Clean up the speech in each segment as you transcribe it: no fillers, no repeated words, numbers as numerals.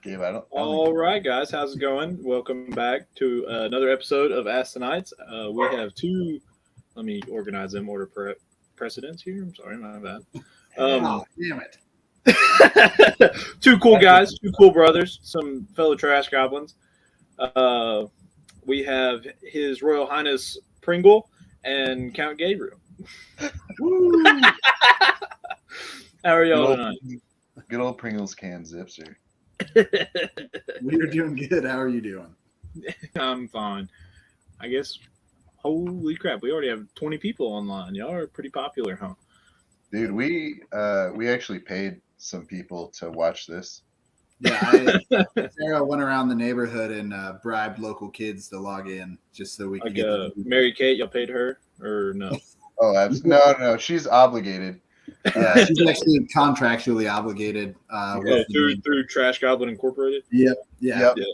Gabe, I don't All right, guys, how's it going? Welcome back to another episode of Ask the Knights. We have two. Let me organize them precedence here. I'm sorry, my bad. Damn it! Two cool guys, two cool brothers, some fellow trash goblins. We have His Royal Highness Pringle and Count Gabriel. Woo! How are y'all tonight? Good old Pringles can Czypser. We are doing good. How are you doing? I'm fine. I guess. Holy crap! We already have 20 people online. Y'all are pretty popular, huh? Dude, we actually paid some people to watch this. Yeah, Sarah went around the neighborhood and bribed local kids to log in just so we could get Mary Kate. Y'all paid her or no? Oh, no, she's obligated. She's actually contractually obligated. Through Trash Goblin Incorporated. Yeah. The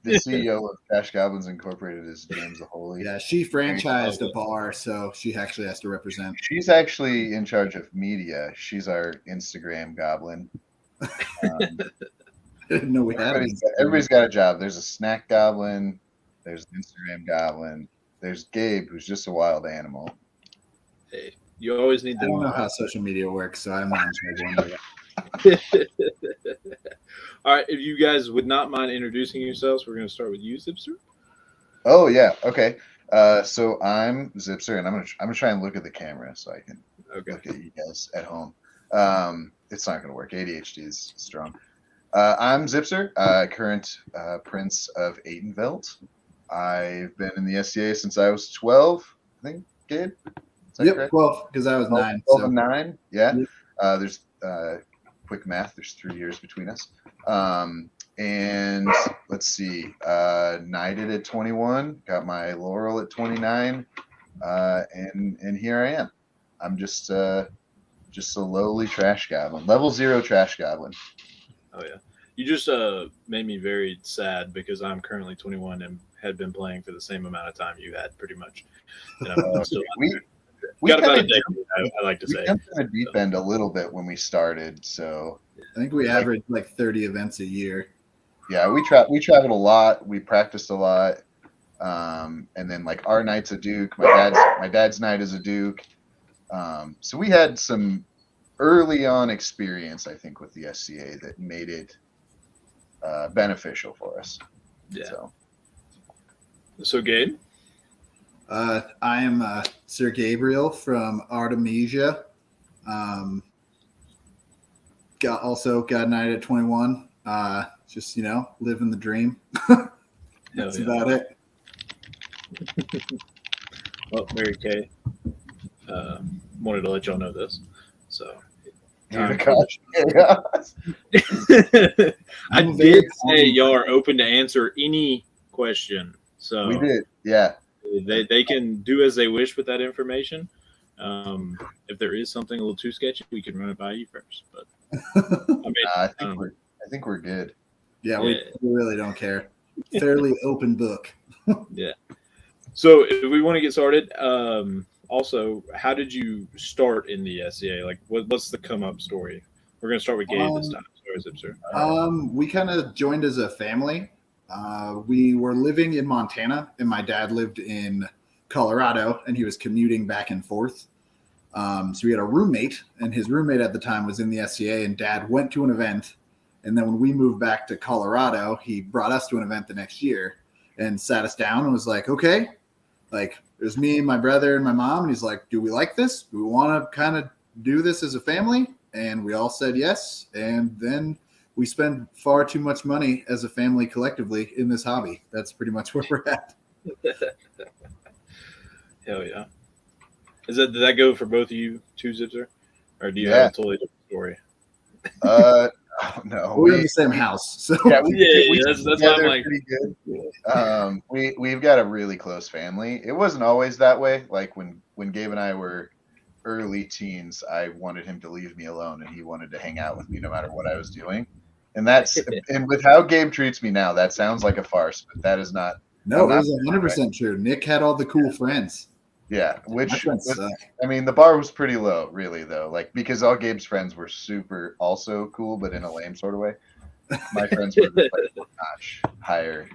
CEO of Trash Goblins Incorporated is James the Holy. Yeah, she franchised a bar, so she actually has to represent. She's actually in charge of media. She's our Instagram goblin. I didn't know we had. Everybody's got a job. There's a snack goblin. There's an Instagram goblin. There's Gabe, who's just a wild animal. Hey. You always need to. I don't know how social media works, so I'm not in charge of it. All right, if you guys would not mind introducing yourselves, we're going to start with you, Czypser. Oh yeah, okay. So I'm Czypser, and I'm gonna try and look at the camera so I can look at you guys at home. It's not gonna work. ADHD is strong. I'm Czypser, current Prince of Adenveld. I've been in the SCA since I was 12. I think, Gabe. Yep, correct? 12, because I was 9. 12 and 9, yeah. Yep. There's quick math. There's 3 years between us. And let's see, knighted at 21, got my laurel at 29, and here I am. I'm just a lowly trash goblin, level 0 trash goblin. Oh yeah, you just made me very sad because I'm currently 21 and had been playing for the same amount of time you had, pretty much. And I'm still we got about a decade, I like to say. We jumped in the deep end a little bit when we started, so I think we averaged like 30 events a year. Yeah, we traveled a lot. We practiced a lot, and then like our knight's a duke. My dad's knight is a duke. So we had some early on experience, I think, with the SCA that made it beneficial for us. Yeah. So Gabe. I am Sir Gabriel from Artemisia. Got knighted at 21. Just living the dream. That's about it. Well, Mary Kay wanted to let y'all know this, so. I did say y'all are open to answer any question. So we did, yeah. They can do as they wish with that information. If there is something a little too sketchy, we can run it by you first. But I think we're good. Yeah, we really don't care. Fairly open book. Yeah. So if we want to get started, also, how did you start in the SCA? Like, what's the come up story? We're gonna start with Gabe this time. Sorry, Czypser. We kind of joined as a family. We were living in Montana, and my dad lived in Colorado, and he was commuting back and forth. So we had a roommate, and his roommate at the time was in the SCA, and Dad went to an event. And then when we moved back to Colorado, he brought us to an event the next year and sat us down and was like, okay, like there's me, my brother, and my mom. And he's like, do we like this? Do we want to kind of do this as a family? And we all said yes. And then we spend far too much money as a family collectively in this hobby. That's pretty much where we're at. Hell yeah. Did that go for both of you too, Czypser? Or do you have a totally different story? No. We're in the same house. So that's why I'm like pretty good. We've got a really close family. It wasn't always that way. Like when Gabe and I were early teens, I wanted him to leave me alone and he wanted to hang out with me no matter what I was doing. And and with how Gabe treats me now, that sounds like a farce, but that is not. No, it was 100% true. Nick had all the cool friends. Yeah, I mean, the bar was pretty low, really, though. Like, because all Gabe's friends were super also cool, but in a lame sort of way. My friends were like one notch higher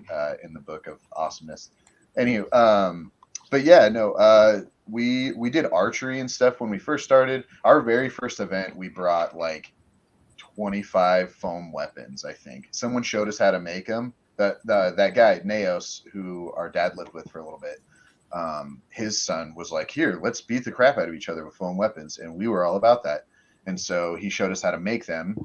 in the book of awesomeness. Anyway, but yeah, no, we did archery and stuff when we first started. Our very first event, we brought like 25 foam weapons. I think someone showed us how to make them. That guy Naos, who our dad lived with for a little bit, his son was like, "Here, let's beat the crap out of each other with foam weapons," and we were all about that. And so he showed us how to make them.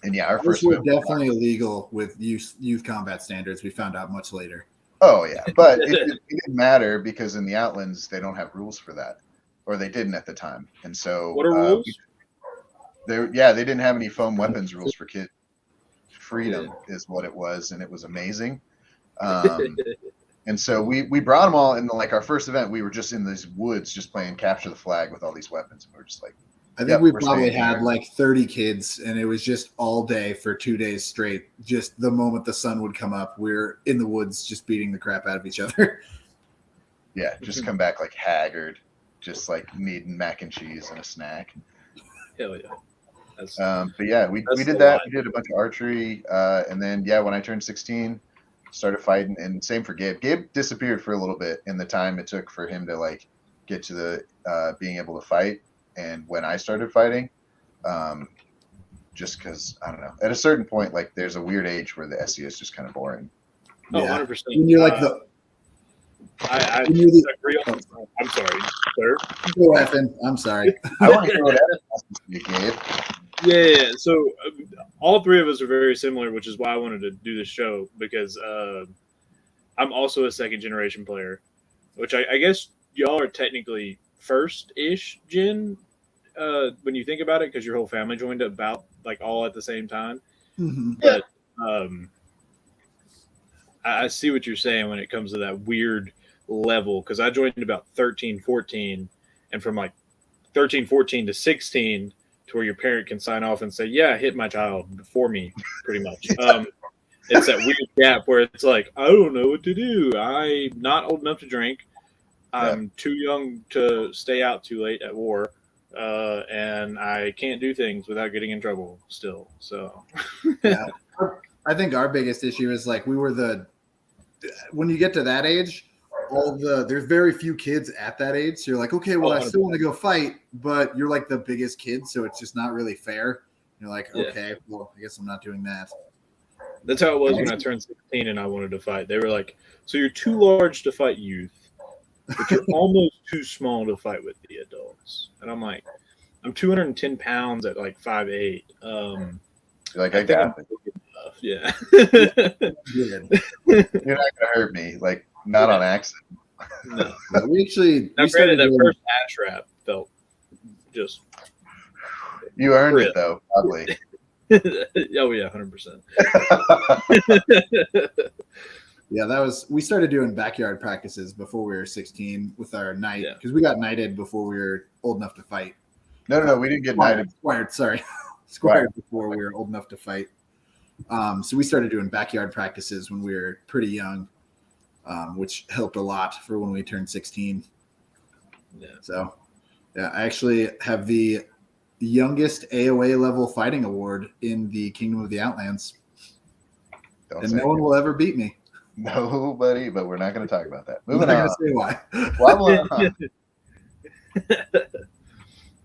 And yeah, our first were definitely illegal with youth combat standards. We found out much later. Oh yeah, but it didn't matter because in the Outlands they don't have rules for that, or they didn't at the time. And so what are rules? They didn't have any foam weapons rules for kids. Freedom is what it was, and it was amazing. And so we brought them all in. Like our first event, we were just in these woods, just playing capture the flag with all these weapons, and we were just like. I think we probably had like 30 kids, and it was just all day for 2 days straight. Just the moment the sun would come up, we're in the woods just beating the crap out of each other. Yeah, just come back like haggard, just like needing mac and cheese and a snack. Hell yeah. But yeah, we did that. We did a bunch of archery. And then, when I turned 16, started fighting. And same for Gabe. Gabe disappeared for a little bit in the time it took for him to like get to the being able to fight. And when I started fighting, just because, I don't know, at a certain point, like there's a weird age where the SE is just kind of boring. Oh, yeah. 100%. When you're like I agree on. I'm sorry, sir. Go Effin. I'm sorry. I want to hear what you Gabe. Yeah. So all three of us are very similar, which is why I wanted to do this show, because I'm also a second generation player, which I guess y'all are technically first-ish gen when you think about it, because your whole family joined about like all at the same time. Mm-hmm. But I see what you're saying when it comes to that weird level, because I joined about 13, 14, and from like 13, 14 to 16 to where your parent can sign off and say, yeah, hit my child before me, pretty much. It's that weird gap where it's like, I don't know what to do. I'm not old enough to drink. I'm too young to stay out too late at war, and I can't do things without getting in trouble still. So, yeah, I think our biggest issue is like when you get to that age, there's very few kids at that age. So you're like, okay, well, I still want to go fight, but you're like the biggest kid, so it's just not really fair. You're like, okay, well, I guess I'm not doing that. That's how it was when I turned 16 and I wanted to fight. They were like, so you're too large to fight youth, but you're almost too small to fight with the adults. And I'm like, I'm 210 pounds at like 5'8". Like, I got it. Yeah. You're not gonna hurt me, like not on accident. No. We started that first ash wrap felt just. You earned it though, probably. Oh yeah, 100%. Yeah, we started doing backyard practices before we were 16 with our knight, because we got knighted before we were old enough to fight. No, we didn't get knighted. Squired before we were old enough to fight. So we started doing backyard practices when we were pretty young, which helped a lot for when we turned 16. Yeah. So, yeah, I actually have the youngest AOA level fighting award in the Kingdom of the Outlands. And no one will ever beat me. Nobody, but we're not going to talk about that. Moving on. Say why.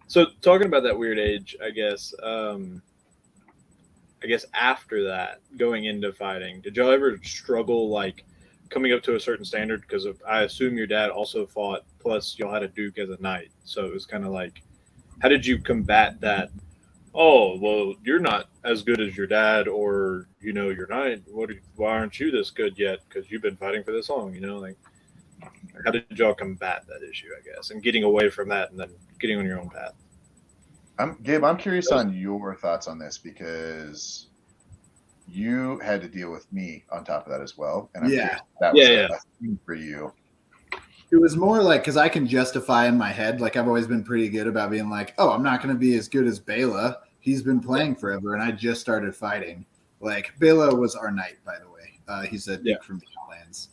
So talking about that weird age, I guess after that, going into fighting, did y'all ever struggle like coming up to a certain standard? Because I assume your dad also fought, plus y'all had a Duke as a knight. So it was kind of like, how did you combat that? Oh, well, you're not as good as your dad, or, you're not. Why aren't you this good yet? Because you've been fighting for this long, like, how did y'all combat that issue, I guess, and getting away from that and then getting on your own path? Gabe, I'm curious on your thoughts on this, because you had to deal with me on top of that as well. And I'm curious that was a thing for you. It was more like, because I can justify in my head, like I've always been pretty good about being like, oh, I'm not going to be as good as Bela. He's been playing forever, and I just started fighting. Like, Bela was our knight, by the way. He's a Duke from the Outlands.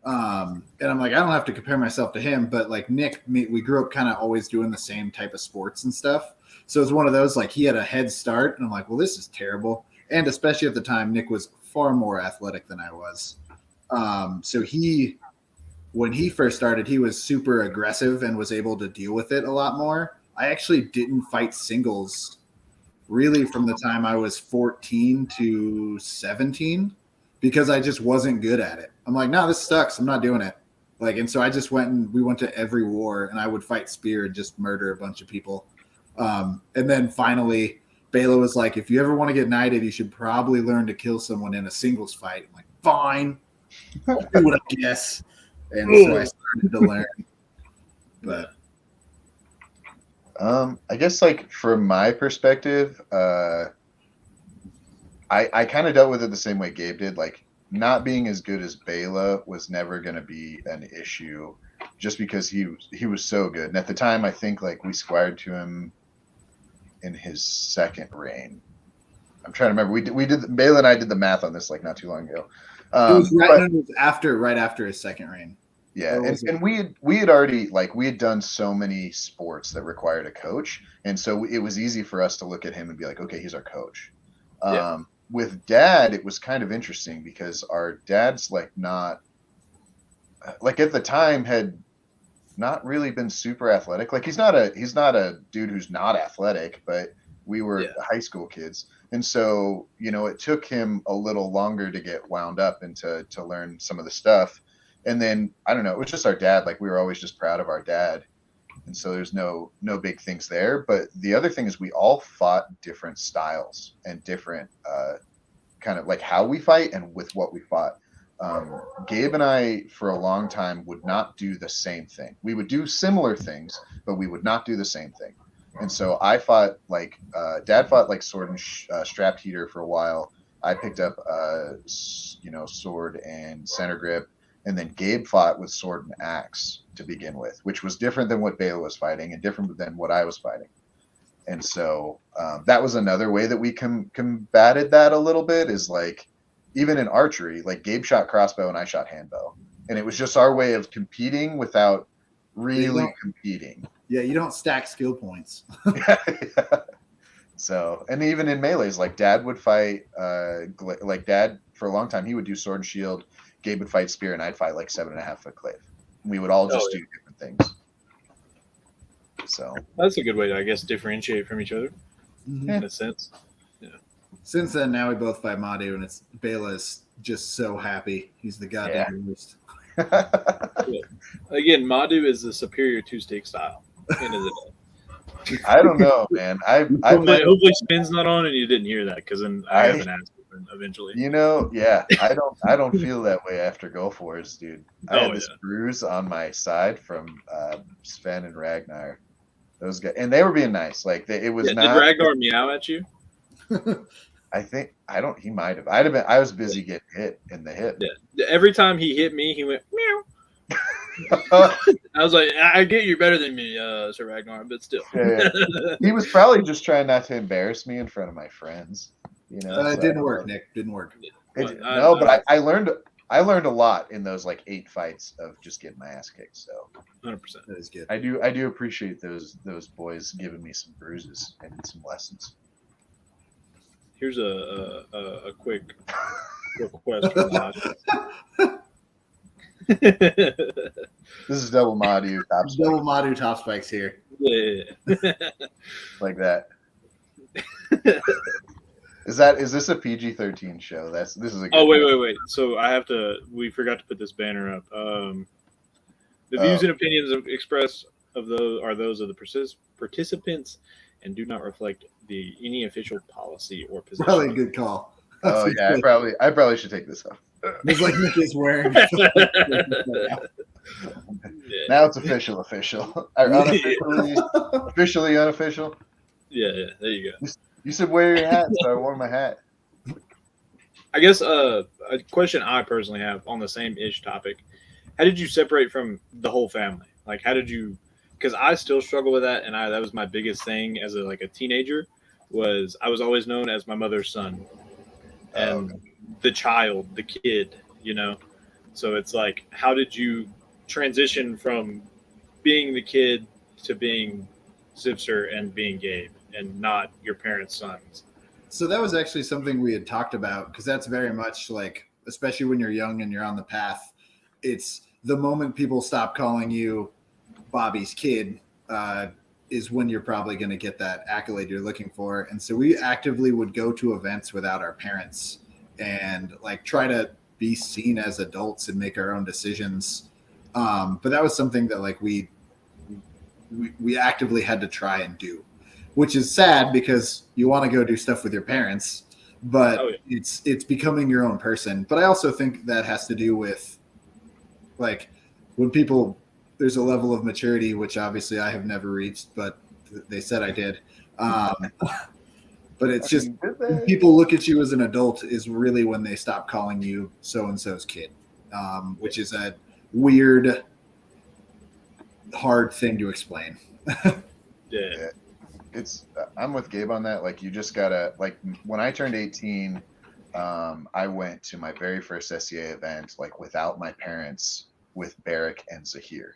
And I'm like, I don't have to compare myself to him, but like Nick, we grew up kind of always doing the same type of sports and stuff. So it's one of those, like, he had a head start, and I'm like, well, this is terrible. and especially at the time, Nick was far more athletic than I was. So when he first started, he was super aggressive and was able to deal with it a lot more. I actually didn't fight singles really from the time I was 14 to 17 because I just wasn't good at it. I'm like, no, this sucks. I'm not doing it. Like, and so I just we went to every war and I would fight spear and just murder a bunch of people. And then finally Bela was like, if you ever want to get knighted, you should probably learn to kill someone in a singles fight. I'm like, fine, I'll do what I guess. And so I started to learn. But I guess like from my perspective, I kind of dealt with it the same way Gabe did. Like not being as good as Bela was never going to be an issue just because he was so good. And at the time, I think like we squired to him in his second reign. I'm trying to remember. We did Bela and I did the math on this like not too long ago. It was right after his second reign. Yeah, and we had already like we had done so many sports that required a coach, and so it was easy for us to look at him and be like, okay, he's our coach. With Dad, it was kind of interesting because our dad's like not like at the time had not really been super athletic. Like he's not a dude who's not athletic, but we were high school kids, and so it took him a little longer to get wound up and to learn some of the stuff. And then I don't know, it was just our dad. Like we were always just proud of our dad. And so there's no big things there. But the other thing is we all fought different styles and different kind of like how we fight and with what we fought. Gabe and I for a long time would not do the same thing. We would do similar things, but we would not do the same thing. And so I fought like Dad fought like sword and strapped heater for a while. I picked up sword and center grip. And then Gabe fought with sword and axe to begin with, which was different than what Bela was fighting and different than what I was fighting. And so that was another way that we combated that a little bit is like, even in archery, like Gabe shot crossbow and I shot handbow. And it was just our way of competing without really competing. Yeah, you don't stack skill points. Yeah. So, and even in melees, like Dad would fight, like Dad for a long time, he would do sword and shield. Gabe would fight spear, and I'd fight like 7.5 foot clave. We would all just do different things. So that's a good way to, I guess, differentiate from each other in a sense. Yeah. Since then, now we both fight Madhu, and Bela is just so happy. He's the goddamn worst. Again, Madhu is the superior two-stick style. I don't know, man. Hopefully Spin's not on, and you didn't hear that because then I have an answer eventually. I don't feel that way after Gulf Wars, dude. I had this bruise on my side from Sven and Ragnar. Those guys, and they were being nice. Like it was not. Did Ragnar meow at you? He might have. I'd have been. I was busy getting hit in the hip. Yeah. Every time he hit me, he went meow. I was like, I get you better than me, Sir Ragnar, but still. Yeah. He was probably just trying not to embarrass me in front of my friends. It didn't work, Nick. Didn't work. But I learned a lot in those like 8 fights of just getting my ass kicked. So 100%. That is good. I do appreciate those boys giving me some bruises and some lessons. Here's a quick question. This is double Madhu top spikes. Double Madhu top spikes here. Yeah. Like that. Is this a PG-13 show? This is a good wait. So we forgot to put this banner up. The views and opinions expressed of those of the participants and do not reflect any official policy or position. Probably a good call. Oh yeah, I probably should take this off. It's like Nick is wearing. Now it's official. Officially unofficial. Yeah, there you go. You said wear your hat, so I wore my hat. I guess a question I personally have on the same ish topic: how did you separate from the whole family? Like, how did you? Because I still struggle with that, and that was my biggest thing as a teenager. Was I was always known as my mother's son, and the child, the kid, So it's like, how did you transition from being the kid to being Czypser and being Gabe and not your parents' sons? So that was actually something we had talked about, because that's very much like, especially when you're young and you're on the path, it's the moment people stop calling you Bobby's kid is when you're probably going to get that accolade you're looking for. And so we actively would go to events without our parents and like try to be seen as adults and make our own decisions. But that was something that like we actively had to try and do, which is sad because you want to go do stuff with your parents, but it's becoming your own person. But I also think that has to do with like when people, there's a level of maturity, which obviously I have never reached, but they said I did. But it's just when people look at you as an adult is really when they stop calling you so-and-so's kid, which is a weird, hard thing to explain. Yeah. It's I'm with Gabe on that. Like you just gotta like when I turned 18, I went to my very first SCA event like without my parents with Barrick and Zahir.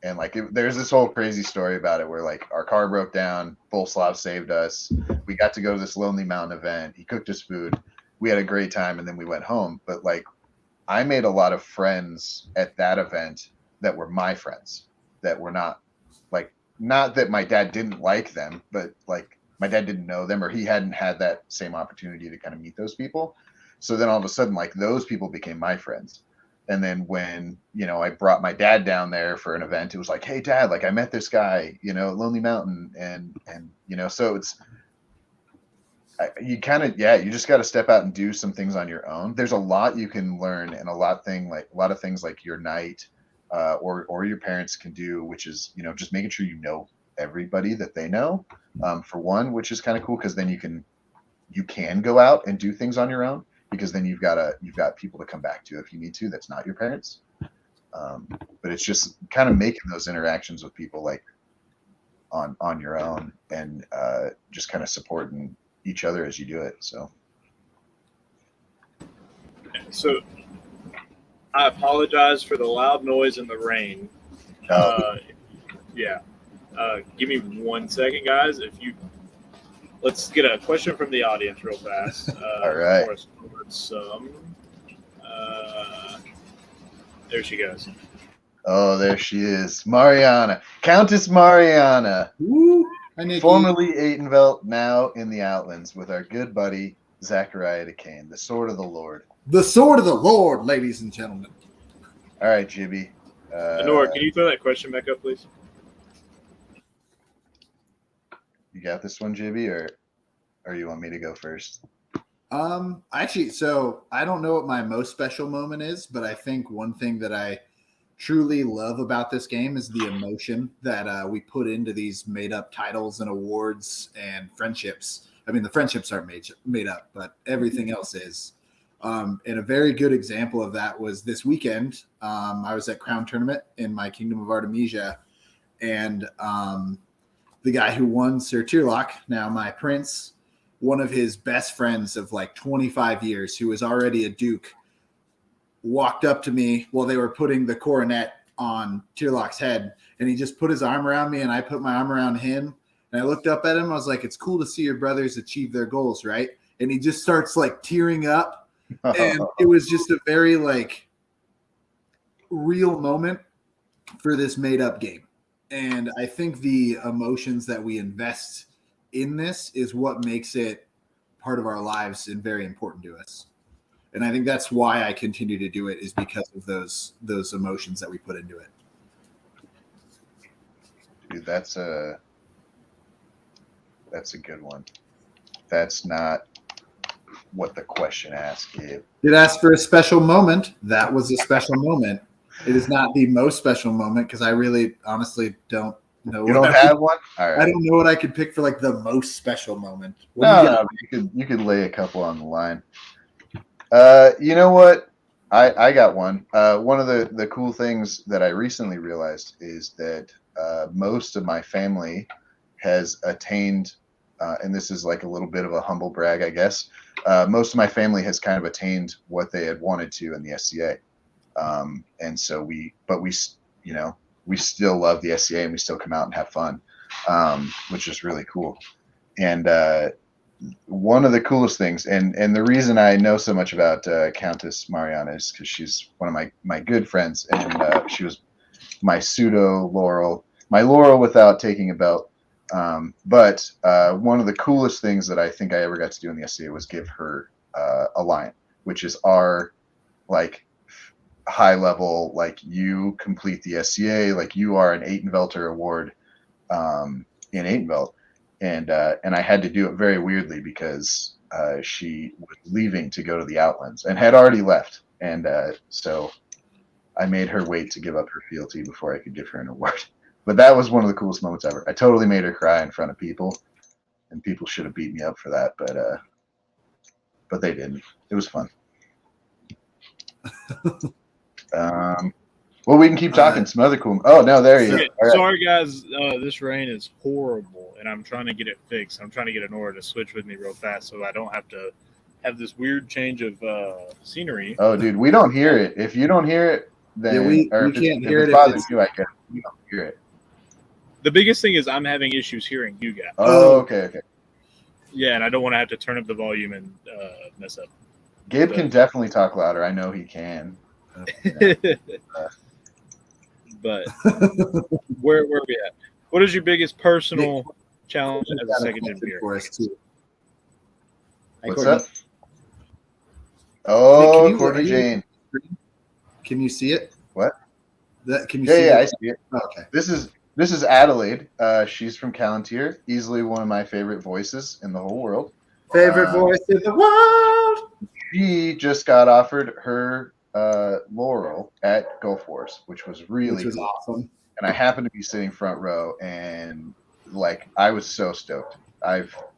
And like there's this whole crazy story about it where like our car broke down, Bolslav saved us. We got to go to this Lonely Mountain event. He cooked us food. We had a great time and then we went home. But like I made a lot of friends at that event that were my friends that were not that my dad didn't like them, but like my dad didn't know them or he hadn't had that same opportunity to kind of meet those people. So then all of a sudden, like those people became my friends. And then when, I brought my dad down there for an event, it was like, hey dad, like I met this guy, at Lonely Mountain. And so it's, you just got to step out and do some things on your own. There's a lot you can learn and a lot of things like your night, or your parents can do, which is, just making sure everybody that they know, for one, which is kind of cool because then you can go out and do things on your own because then you've got people to come back to if you need to. That's not your parents. But it's just kind of making those interactions with people like on your own and just kind of supporting each other as you do it. So I apologize for the loud noise and the rain. Give me 1 second, guys. Let's get a question from the audience real fast. All right. There she goes. Oh, there she is. Mariana. Countess Mariana. Woo! Formerly Aitenvelt, now in the Outlands with our good buddy, Zachariah DeCane, the Sword of the Lord. The Sword of the Lord, ladies and gentlemen. All right, Jibby. Annora, can you throw that question back up, please? You got this one, Jibby, or you want me to go first? Actually, so I don't know what my most special moment is, but I think one thing that I truly love about this game is the emotion that we put into these made-up titles and awards and friendships. I mean, the friendships aren't made up, but everything else is. And a very good example of that was this weekend. I was at Crown Tournament in my Kingdom of Artemisia, and the guy who won Sir Tyrlock, now my prince, one of his best friends of like 25 years, who was already a duke, walked up to me while they were putting the coronet on Tyrlock's head, and he just put his arm around me, and I put my arm around him, and I looked up at him. I was like, it's cool to see your brothers achieve their goals, right? And he just starts like tearing up, and it was just a very like real moment for this made up game. And I think the emotions that we invest in this is what makes it part of our lives and very important to us. And I think that's why I continue to do it, is because of those emotions that we put into it. Dude, that's a good one. That's not what the question asked you. It asked for a special moment. That was a special moment. It is not the most special moment because I really honestly don't know. You don't have one? All right. I don't know what I could pick for like the most special moment. No, you could lay a couple on the line. You know what? I got one. One of the cool things that I recently realized is that most of my family has attained, and this is like a little bit of a humble brag, I guess. Most of my family has kind of attained what they had wanted to in the SCA. And so we still love the SCA and we still come out and have fun, which is really cool. And one of the coolest things, and the reason I know so much about Countess Mariana is because she's one of my good friends, and she was my pseudo Laurel, my Laurel without taking a belt. But one of the coolest things that I think I ever got to do in the SCA was give her a line, which is our like high level, like you complete the SCA, like you are an Atenvelter award in Atenvelt. And I had to do it very weirdly because she was leaving to go to the Outlands and had already left. And so I made her wait to give up her fealty before I could give her an award. But that was one of the coolest moments ever. I totally made her cry in front of people, and people should have beat me up for that, but they didn't. It was fun. Well, we can keep talking. Some other cool. Oh no, there you go. Sorry, guys. This rain is horrible, and I'm trying to get it fixed. I'm trying to get Annora to switch with me real fast, so I don't have to have this weird change of scenery. Oh, dude, we don't hear it. If you don't hear it, then we can't hear it. Bothers you, I guess we don't hear it. The biggest thing is I'm having issues hearing you guys. Oh, okay. Yeah, and I don't want to have to turn up the volume and mess up. Gabe can definitely talk louder. I know he can. But where are we at? What is your biggest personal challenge as a second gen peer? What's up? Oh, Courtney Jane. Can you see it? What? Can you see it? Yeah, I see it. Oh, okay. This is Adelaide. She's from Callantyre. Easily one of my favorite voices in the whole world. Favorite voice in the world. She just got offered her Laurel at Gulf Wars, which was cool. Awesome. And I happened to be sitting front row, and like I was so stoked.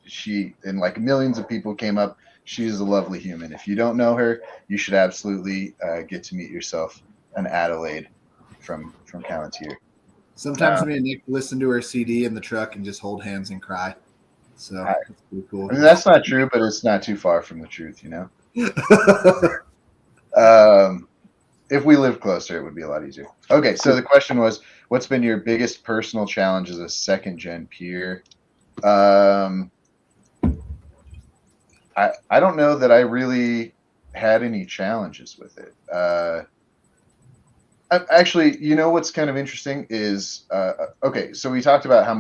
She and like millions of people came up. She's a lovely human. If you don't know her, you should absolutely get to meet yourself an Adelaide from Callantyre. Sometimes me and Nick listen to her CD in the truck and just hold hands and cry. So that's pretty cool. I mean, that's not true, but it's not too far from the truth, you know. If we lived closer, it would be a lot easier. Okay, so the question was, what's been your biggest personal challenge as a second gen peer? I don't know that I really had any challenges with it. Actually, you know what's kind of interesting is okay. So we talked about how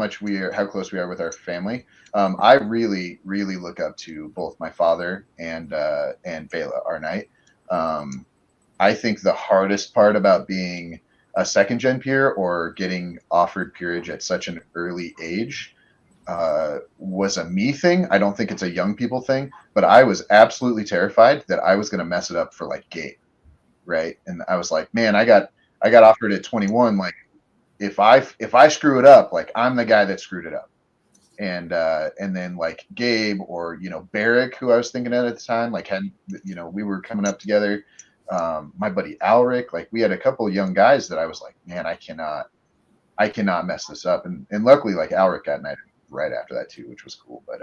close we are with our family. I really, really look up to both my father and Bela, our knight. I think the hardest part about being a second gen peer or getting offered peerage at such an early age was a me thing. I don't think it's a young people thing, but I was absolutely terrified that I was going to mess it up for like Gabe, right? And I was like, man, I got offered at 21. Like, if I screw it up, like I'm the guy that screwed it up. And then like Gabe or Barrick, who I was thinking at the time, like we were coming up together. My buddy Alric, like we had a couple of young guys that I was like, man, I cannot mess this up. And luckily, like Alric got knighted right after that too, which was cool. But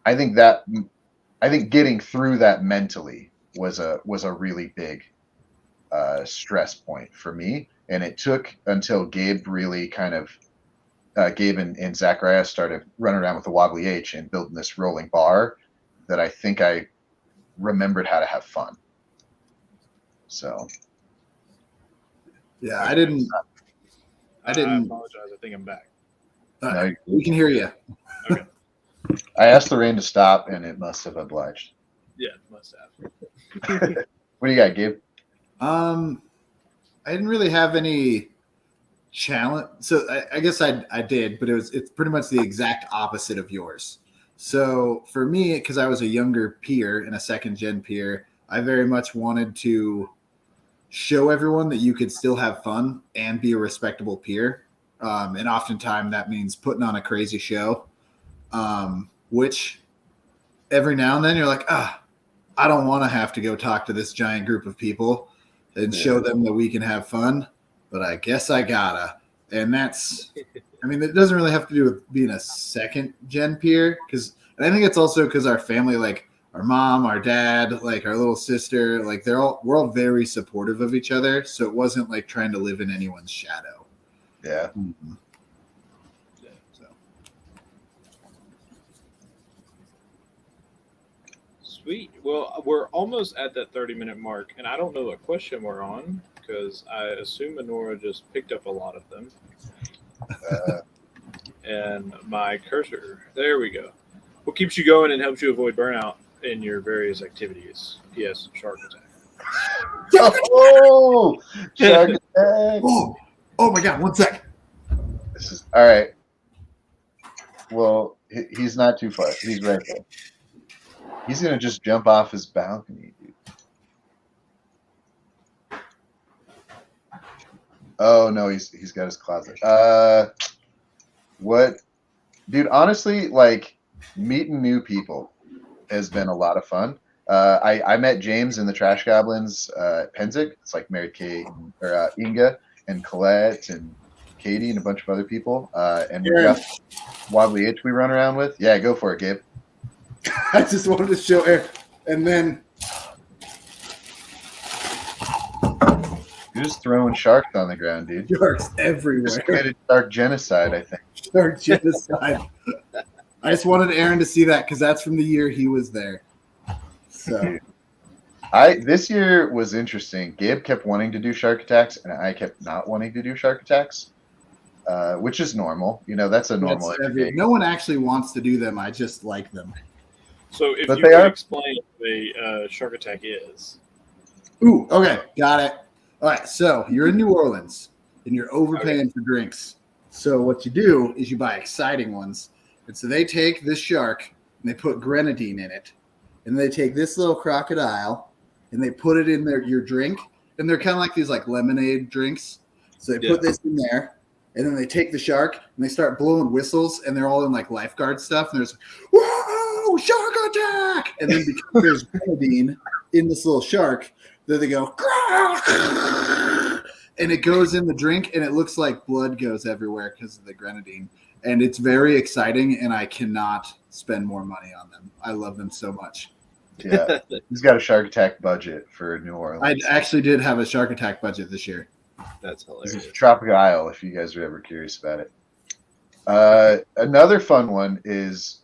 I think getting through that mentally was a really big stress point for me, and it took until Gabe really kind of Gabe and Zacharias started running around with the wobbly H and building this rolling bar that I think I remembered how to have fun. So yeah, I didn't. I apologize. I think I'm back. No, we can hear you. Okay. I asked the rain to stop, and it must have obliged. Yeah, it must have. What do you got, Gabe? I didn't really have any challenge. So I guess I did, but it's pretty much the exact opposite of yours. So for me, because I was a younger peer and a second gen peer, I very much wanted to show everyone that you could still have fun and be a respectable peer. And oftentimes that means putting on a crazy show, which every now and then you're like, I don't want to have to go talk to this giant group of people and show them that we can have fun, but I guess I gotta. And that's, I mean, it doesn't really have to do with being a second gen peer, and I think it's also because our family, like our mom, our dad, like our little sister, like we're all very supportive of each other. So it wasn't like trying to live in anyone's shadow. Yeah. Mm-hmm. Sweet. Well, we're almost at that 30-minute mark, and I don't know what question we're on because I assume Annora just picked up a lot of them. And my cursor, there we go. What keeps you going and helps you avoid burnout in your various activities? Yes, shark attack. Oh, shark attack. Oh my God, 1 sec. This is all right. Well, he's not too far. He's right there. He's gonna just jump off his balcony, dude. Oh no, he's got his closet. What, dude? Honestly, like meeting new people has been a lot of fun. I met James and the Trash Goblins at Penzic. It's like Mary Kate or Inga and Colette and Katie and a bunch of other people. And we've got Wobbly Itch we run around with. Yeah, go for it, Gabe. I just wanted to show Eric. And then you're just throwing sharks on the ground, dude. Sharks everywhere. Just committed shark genocide, I think. Shark genocide. I just wanted Aaron to see that because that's from the year he was there. So this year was interesting. Gabe kept wanting to do shark attacks, and I kept not wanting to do shark attacks, which is normal. That's a normal. No one actually wants to do them. I just like them. So if you could explain what a shark attack is. Ooh, okay, got it. All right, so you're in New Orleans and you're overpaying for drinks. So what you do is you buy exciting ones. And so they take this shark and they put grenadine in it. And they take this little crocodile and they put it in your drink. And they're kind of like these like lemonade drinks. So they put this in there. And then they take the shark and they start blowing whistles. And they're all in like lifeguard stuff. And there's, whoa, shark attack. And then because there's grenadine in this little shark, then they go, and it goes in the drink, and it looks like blood goes everywhere because of the grenadine. And it's very exciting, and I cannot spend more money on them. I love them so much. Yeah, he's got a shark attack budget for New Orleans. I actually did have a shark attack budget this year. That's hilarious. It's Tropical Isle, if you guys are ever curious about it. Another fun one is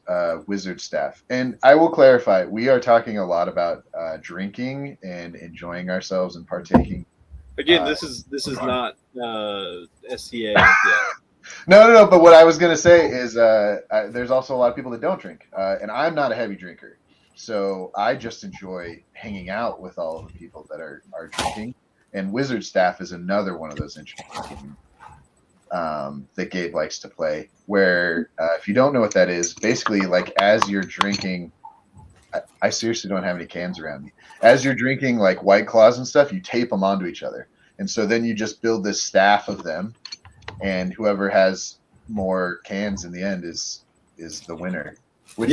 wizard staff. And I will clarify, we are talking a lot about drinking and enjoying ourselves and partaking. Again, this is not SCA. No. But what I was going to say is there's also a lot of people that don't drink. And I'm not a heavy drinker. So I just enjoy hanging out with all of the people that are drinking. And wizard staff is another one of those interesting games that Gabe likes to play, where if you don't know what that is, basically like as you're drinking, I seriously don't have any cans around me. As you're drinking like White Claws and stuff, you tape them onto each other. And so then you just build this staff of them, and whoever has more cans in the end is the winner. And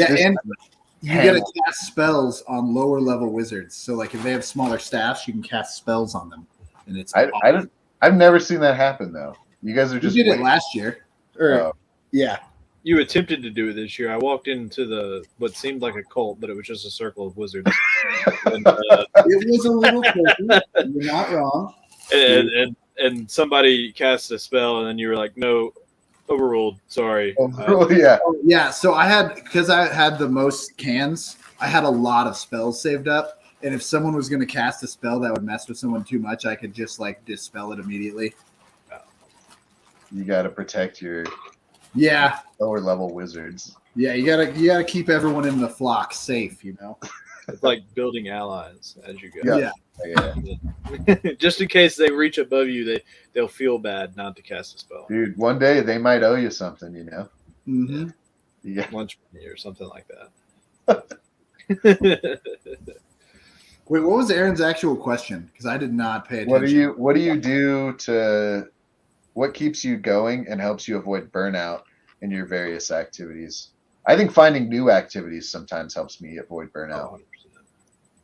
you get to cast spells on lower level wizards. So like if they have smaller staffs, you can cast spells on them. And it's I've never seen that happen though. You guys are just did it last year. Yeah. You attempted to do it this year. I walked into what seemed like a cult, but it was just a circle of wizards. And, it was a little tricky. You're not wrong. And somebody cast a spell, and then you were like, "No, overruled. Sorry." Yeah. So because I had the most cans, I had a lot of spells saved up. And if someone was going to cast a spell that would mess with someone too much, I could just like dispel it immediately. You got to protect your lower level wizards. Yeah, you gotta keep everyone in the flock safe. It's like building allies as you go. Yeah. Just in case they reach above you, they'll feel bad not to cast a spell. Dude, one day they might owe you something, Mm-hmm. Yeah. Lunch money or something like that. Wait, what was Aaron's actual question? Because I did not pay attention. What do you do to what keeps you going and helps you avoid burnout in your various activities? I think finding new activities sometimes helps me avoid burnout. 100%.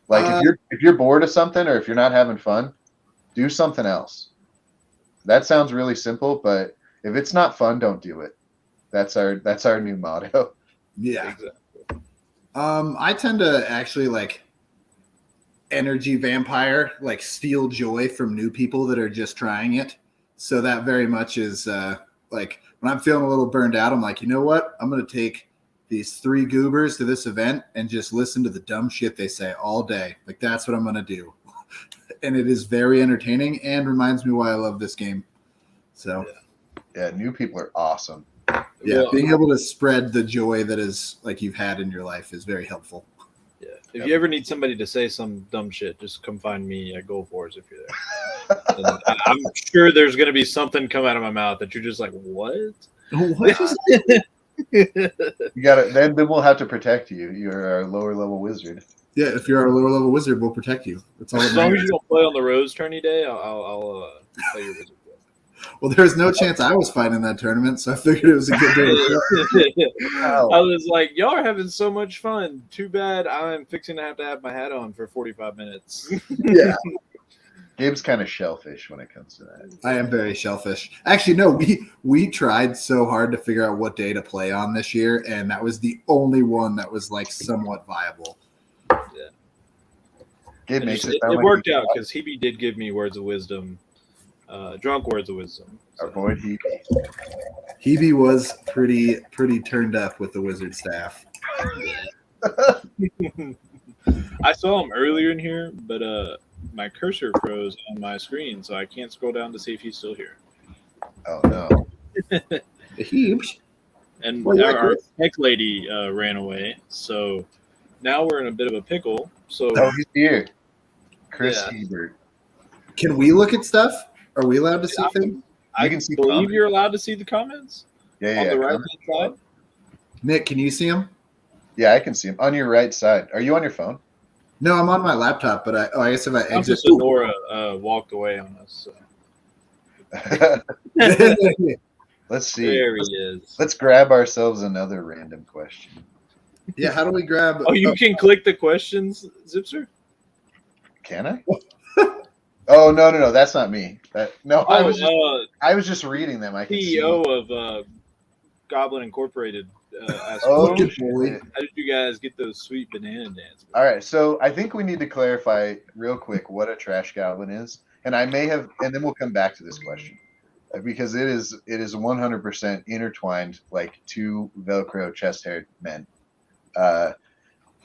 Like if you're bored of something or if you're not having fun, do something else. That sounds really simple, but if it's not fun, don't do it. That's our new motto. Yeah. Exactly. I tend to actually like energy vampire, like steal joy from new people that are just trying it. So that very much is like when I'm feeling a little burned out, I'm like, you know what? I'm going to take these 3 goobers to this event and just listen to the dumb shit they say all day. Like, that's what I'm going to do. And it is very entertaining and reminds me why I love this game. So, yeah, new people are awesome. Yeah, Well, being able to spread the joy that is like you've had in your life is very helpful. Yeah. If you ever need somebody to say some dumb shit, just come find me at Gold Wars if you're there. And I'm sure there's going to be something come out of my mouth that you're just like, what? You got it. Then we'll have to protect you. You're our lower level wizard. Yeah, if you're our lower level wizard, we'll protect you. That's all. As long as you don't play on the Rose Tourney day, I'll play your wizard. Well, there's no chance I was fighting that tournament, so I figured it was a good day. I was like, y'all are having so much fun. Too bad I'm fixing to have my hat on for 45 minutes. Yeah. Gabe's kind of shellfish when it comes to that. I am very shellfish. Actually, no, we tried so hard to figure out what day to play on this year, and that was the only one that was like somewhat viable. Yeah. Gabe makes it. It worked out because Hebe did give me words of wisdom, drunk words of wisdom. Our boy Hebe. Hebe was pretty turned up with the wizard staff. I saw him earlier in here, but my cursor froze on my screen, so I can't scroll down to see if he's still here. Oh no. Hebes. And Well, our tech lady ran away, so now we're in a bit of a pickle. So Oh, he's here. Chris Yeah. Hebert. Can we look at stuff? Are we allowed to see things? I can see believe comments. you're allowed to see the comments Yeah, on the right comment. hand side. Nick, can you see him? Yeah, I can see him on your right side. Are you on your phone? No, I'm on my laptop, but I guess if I exit. Countess Annora walked away on us. So. Let's see. There he is. Let's grab ourselves another random question. Yeah, how do we grab? Oh, you can click the questions, Czypser? Can I? Oh no, that's not me. I was just reading them. I can CEO of Goblin Incorporated asked, Oh, Good shit. boy. how did you guys get those sweet banana dances? All right, so I think we need to clarify real quick what a trash goblin is, and I may have, and then we'll come back to this question because it is 100% intertwined like 2 Velcro chest-haired men,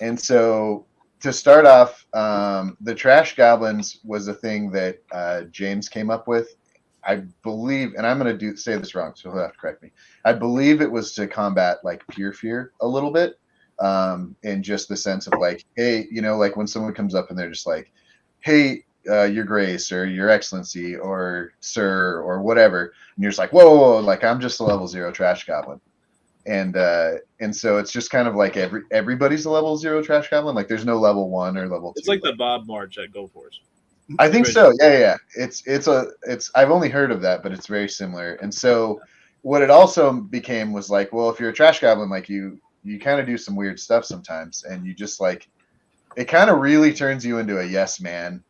and so to start off, the trash goblins was a thing that James came up with. I believe, and I'm going to say this wrong, so he'll have to correct me. I believe it was to combat like peer fear a little bit, in just the sense of like, hey, like when someone comes up and they're just like, hey, your grace or your excellency or sir or whatever, and you're just like, whoa, like I'm just a level 0 trash goblin, and so it's just kind of like everybody's a level 0 trash goblin. Like there's no level 1 or level 2. It's like the Bob March at Go Force. I think so. Yeah. It's I've only heard of that, but it's very similar. And so what it also became was like, well, if you're a trash goblin, like you kind of do some weird stuff sometimes, and you just like, it kind of really turns you into a yes man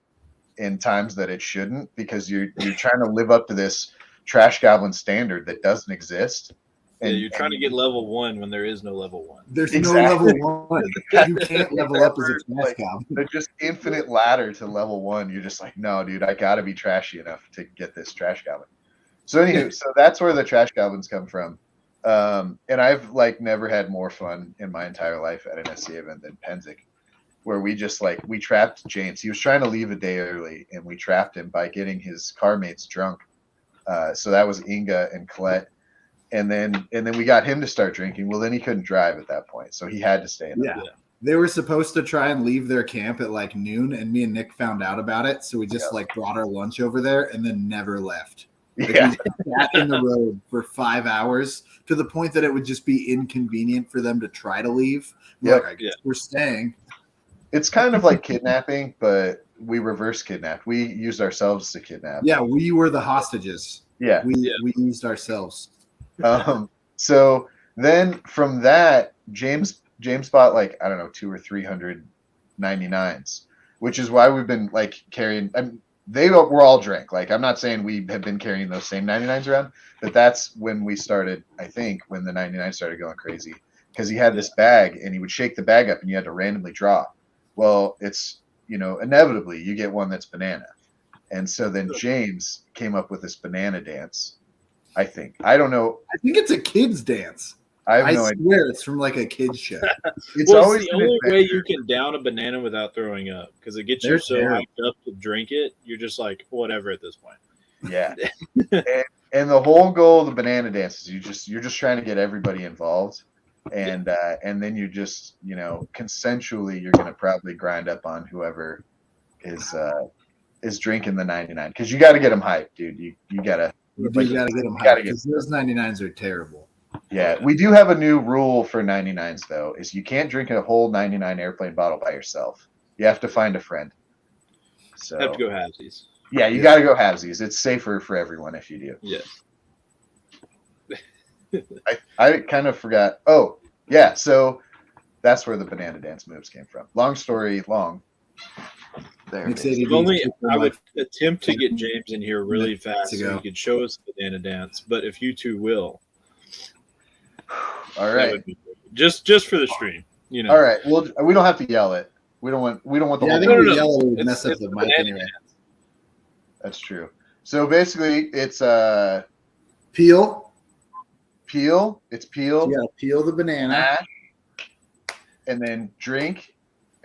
in times that it shouldn't, because you're trying to live up to this trash goblin standard that doesn't exist. And you're trying to get level 1 when there is no level 1. There's Exactly. no level 1. You can't level up as a trash goblin. There's just infinite ladder to level 1. You're just like, no, dude, I gotta be trashy enough to get this trash goblin. So anywho, so that's where the trash goblins come from. And I've like never had more fun in my entire life at an SCA event than Penzik, where we just like, we trapped James. He was trying to leave a day early, and we trapped him by getting his car mates drunk. So that was Inga and Colette. And then we got him to start drinking. Well, then he couldn't drive at that point, so he had to stay in the Yeah. They were supposed to try and leave their camp at like noon, and me and Nick found out about it. So we just like brought our lunch over there and then never left. Like, Yeah. we sat in the road for 5 hours to the point that it would just be inconvenient for them to try to leave. Yep. Like, I guess we're staying. It's kind of like kidnapping, but we reverse kidnapped. We used ourselves to kidnap. Yeah, we were the hostages. Yeah. We used ourselves. So then from that, James bought like, I don't know, 200 or 300 99s, which is why we've been like carrying. They were all drank. Like, I'm not saying we have been carrying those same 99s around, but that's when we started. I think when the 99 started going crazy, because he had this bag and he would shake the bag up and you had to randomly draw. Well, it's, inevitably you get one that's banana, and so then James came up with this banana dance. I think. I don't know. I think it's a kid's dance. I have I no idea. swear it's from like a kid's show. It's Well, always it's the an only way adventure. you can down a banana without throwing up because it gets They're you so terrible. hyped up to drink it. You're just like whatever at this point. Yeah. and the whole goal of the banana dance is you're just trying to get everybody involved, and then you just consensually you're gonna probably grind up on whoever is drinking the 99 because you got to get them hyped, dude. You gotta. You do got to get them gotta hyped because those 99s are terrible. Yeah, we do have a new rule for 99s though: is you can't drink a whole 99 airplane bottle by yourself. You have to find a friend. So Have to go halvesies. yeah, you got to go halvesies. It's safer for everyone if you do. Yes. I kind of forgot. Oh, yeah. So that's where the banana dance moves came from. Long story long. There it is. If only I would attempt to get James in here really fast so he could show us the banana dance. But if you two will, all that right. would be great. Just for the stream, All right. Well, we don't have to yell it. We don't want the Yeah, I whole. think No, we no. yell it would It's- mess up it's the the mic banana anyway. That's true. So basically, it's Peel. peel. It's peel. So you got to peel the banana. Mash, and then drink,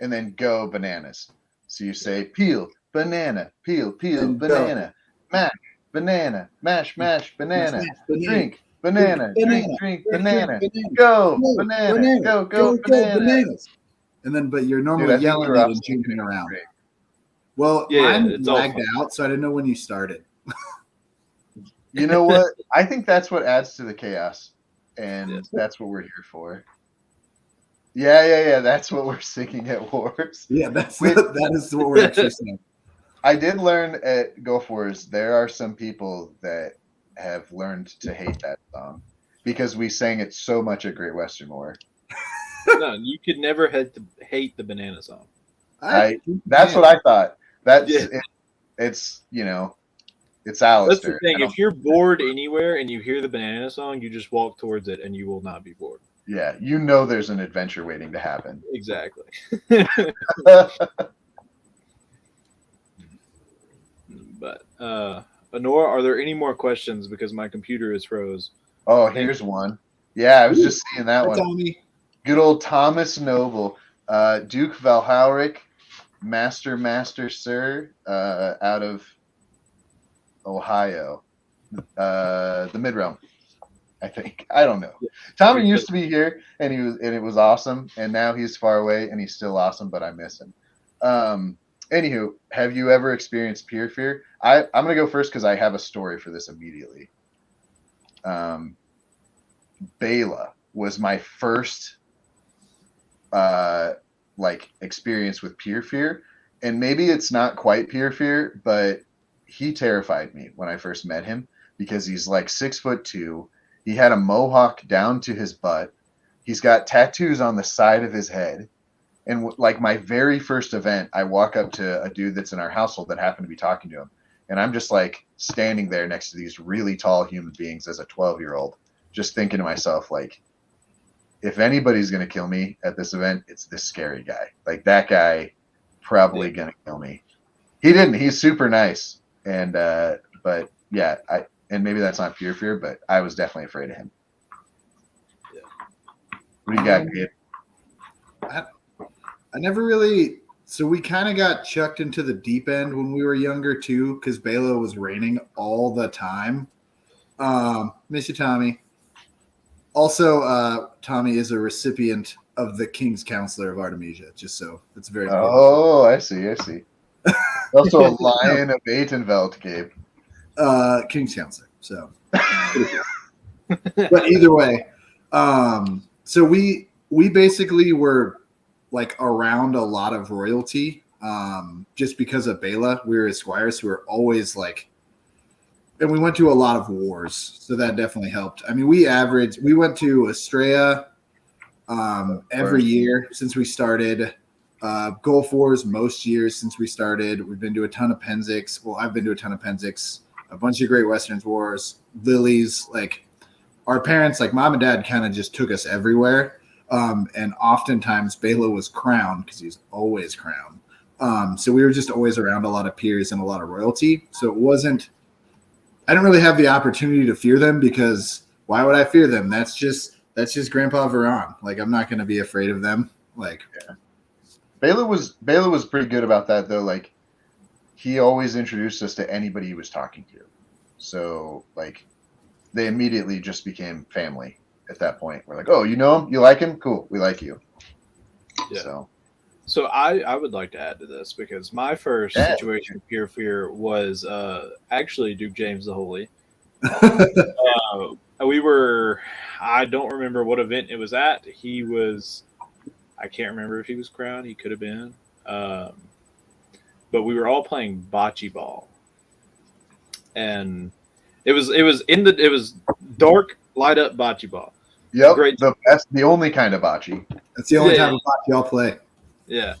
and then go bananas. So you say peel, banana, peel, And banana, mash, banana, mash, banana, Mash, banana. drink, banana, Banana. drink, Drink, banana, banana. go, Go, banana, go, banana. bananas. And then, but you're Dude, normally I think yelling we're it off and stage jumping right around. now. Well, Yeah, mine it's all lagged fun. out, so I didn't know when you started. You know what? I think that's what adds to the chaos, and Yes. that's what we're here for. Yeah. That's what we're singing at Wars. Yeah, that is what we're actually saying. I did learn at Go Fours there are some people that have learned to hate that song because we sang it so much at Great Western War. No, you could never hate the banana song. That's what I thought. That's Yeah. it's it's That's Alistair. the thing. If you're bored anywhere and you hear the banana song, you just walk towards it and you will not be bored. Yeah, there's an adventure waiting to happen. Exactly. But Annora, are there any more questions? Because my computer is froze. Oh, here's one. Yeah, I was just seeing that one. Tommy. Good old Thomas Noble, Duke Valhauric, Master Sir, out of Ohio, the Mid Realm, I think. I don't know. Tommy used to be here, and it was awesome, and now he's far away, and he's still awesome, but I miss him. Anywho, have you ever experienced peer fear? I'm gonna go first because I have a story for this immediately. Bela was my first experience with peer fear, and maybe it's not quite peer fear, but he terrified me when I first met him because he's like 6'2". He had a mohawk down to his butt. He's got tattoos on the side of his head. And like my very first event, I walk up to a dude that's in our household that happened to be talking to him. And I'm just like standing there next to these really tall human beings as a 12-year-old, just thinking to myself, like, if anybody's going to kill me at this event, it's this scary guy. Like that guy probably going to kill me. He didn't. He's super nice. And, but yeah, and maybe that's not pure fear, but I was definitely afraid of him. Yeah. What do you got, kid? I never really. So we kind of got chucked into the deep end when we were younger too, because Bela was raining all the time. Miss you, Tommy. Also, Tommy is a recipient of the King's Counselor of Artemisia. Just so it's very. Oh, I see. Also a Lion of Atenveld, Gabe. King's Counselor. So, but either way, so we basically were like around a lot of royalty, just because of Bela. We were esquires who were always like, and we went to a lot of wars, so that definitely helped. I mean, we went to Estrella every year since we started. Gulf Wars most years since we started. We've been to a ton of Penzix. Well, I've been to a ton of Penzix. A bunch of Great Westerns Wars, Lilies. Like our parents, like mom and dad, kind of just took us everywhere. And oftentimes Bela was crowned because he's always crowned. So we were just always around a lot of peers and a lot of royalty. So it wasn't. I didn't really have the opportunity to fear them because why would I fear them? That's just That's just Grandpa Veron. Like, I'm not going to be afraid of them. Like, Bela was pretty good about that though. Like, he always introduced us to anybody he was talking to. So like, they immediately just became family at that point. We're like, oh, you know him? You like him? Cool. We like you. Yeah. So I would like to add to this because my first situation with Pure Fear was actually Duke James the Holy. We were, I don't remember what event it was at. He was, I can't remember if he was crowned. He could have been. But we were all playing bocce ball. And it was dark, light up bocce ball. Yep. Great. That's the only kind of bocce. That's the only type of bocce I'll play. Yeah.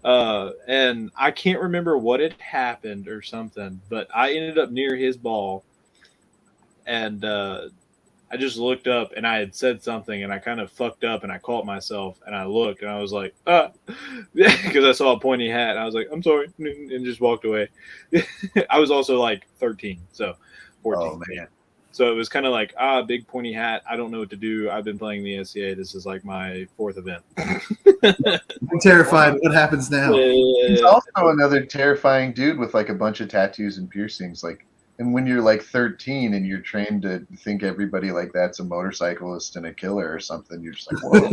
And I can't remember what had happened or something, but I ended up near his ball. And I just looked up and I had said something and I kind of fucked up and I caught myself and I looked and I was like, because I saw a pointy hat and I was like, I'm sorry, and just walked away. I was also like 13, so 14. Oh, man. So it was kind of like, big pointy hat. I don't know what to do. I've been playing the SCA. This is like my fourth event. I'm terrified. What happens now? He's also another terrifying dude with like a bunch of tattoos and piercings. Like, and when you're like 13 and you're trained to think everybody like that's a motorcyclist and a killer or something, you're just like, whoa.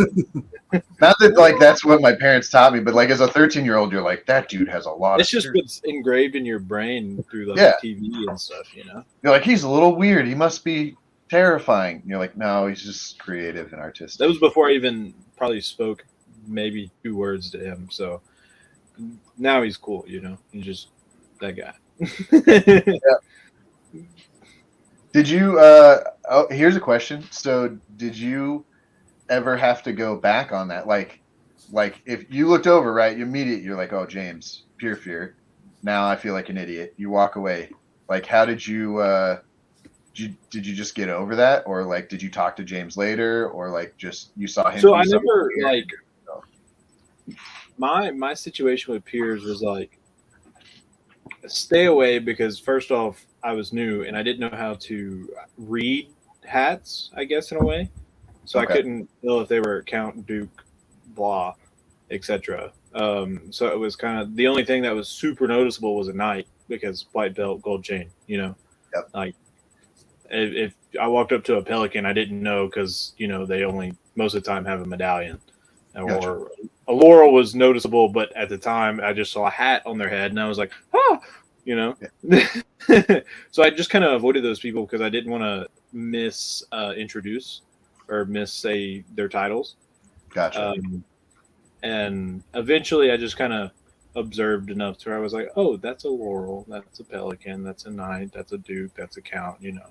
Not that like that's what my parents taught me, but like as a 13-year-old, you're like, that dude has a lot. It's just what's engraved in your brain through like TV and stuff, you know. You're like, he's a little weird. He must be terrifying. And you're like, no, he's just creative and artistic. That was before I even probably spoke maybe 2 words to him. So now he's cool, you know. He's just that guy. Did you here's a question. So did you ever have to go back on that? Like if you looked over, right, you're like, oh, James, Pure Fear. Now I feel like an idiot. You walk away. Like, how did you did you just get over that? Or like, did you talk to James later? Or like just you saw him? So I never like my situation with peers was like stay away because first off, I was new and I didn't know how to read hats, I guess, in a way. So I couldn't tell if they were Count, Duke, blah, etc. So it was kind of the only thing that was super noticeable was a knight because white belt, gold chain, you know. Yep. Like if I walked up to a pelican, I didn't know because, you know, they only most of the time have a medallion. Gotcha. Or a laurel was noticeable, but at the time I just saw a hat on their head and I was like, you know. Yeah. So I just kind of avoided those people because I didn't want to introduce or say their titles. Gotcha. And eventually I just kind of observed enough to where I was like, oh, that's a laurel, that's a pelican, that's a knight, that's a duke, that's a count, you know.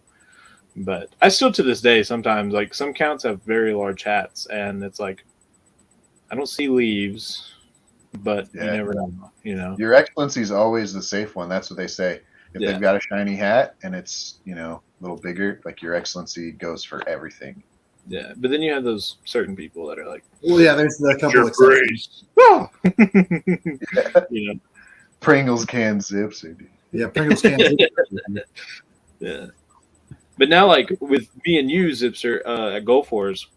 But I still to this day sometimes like some counts have very large hats and it's like I don't see leaves, but you never know, you know. Your Excellency is always the safe one. That's what they say. If they've got a shiny hat and it's, you know, a little bigger, like Your Excellency goes for everything. Yeah, but then you have those certain people that are like, well, yeah, there's a couple exceptions. You know, Pringles can Czypser. Yeah, Pringles can Czypser. Yeah. But now, like with me and you, Czypser, at Gulf Wars,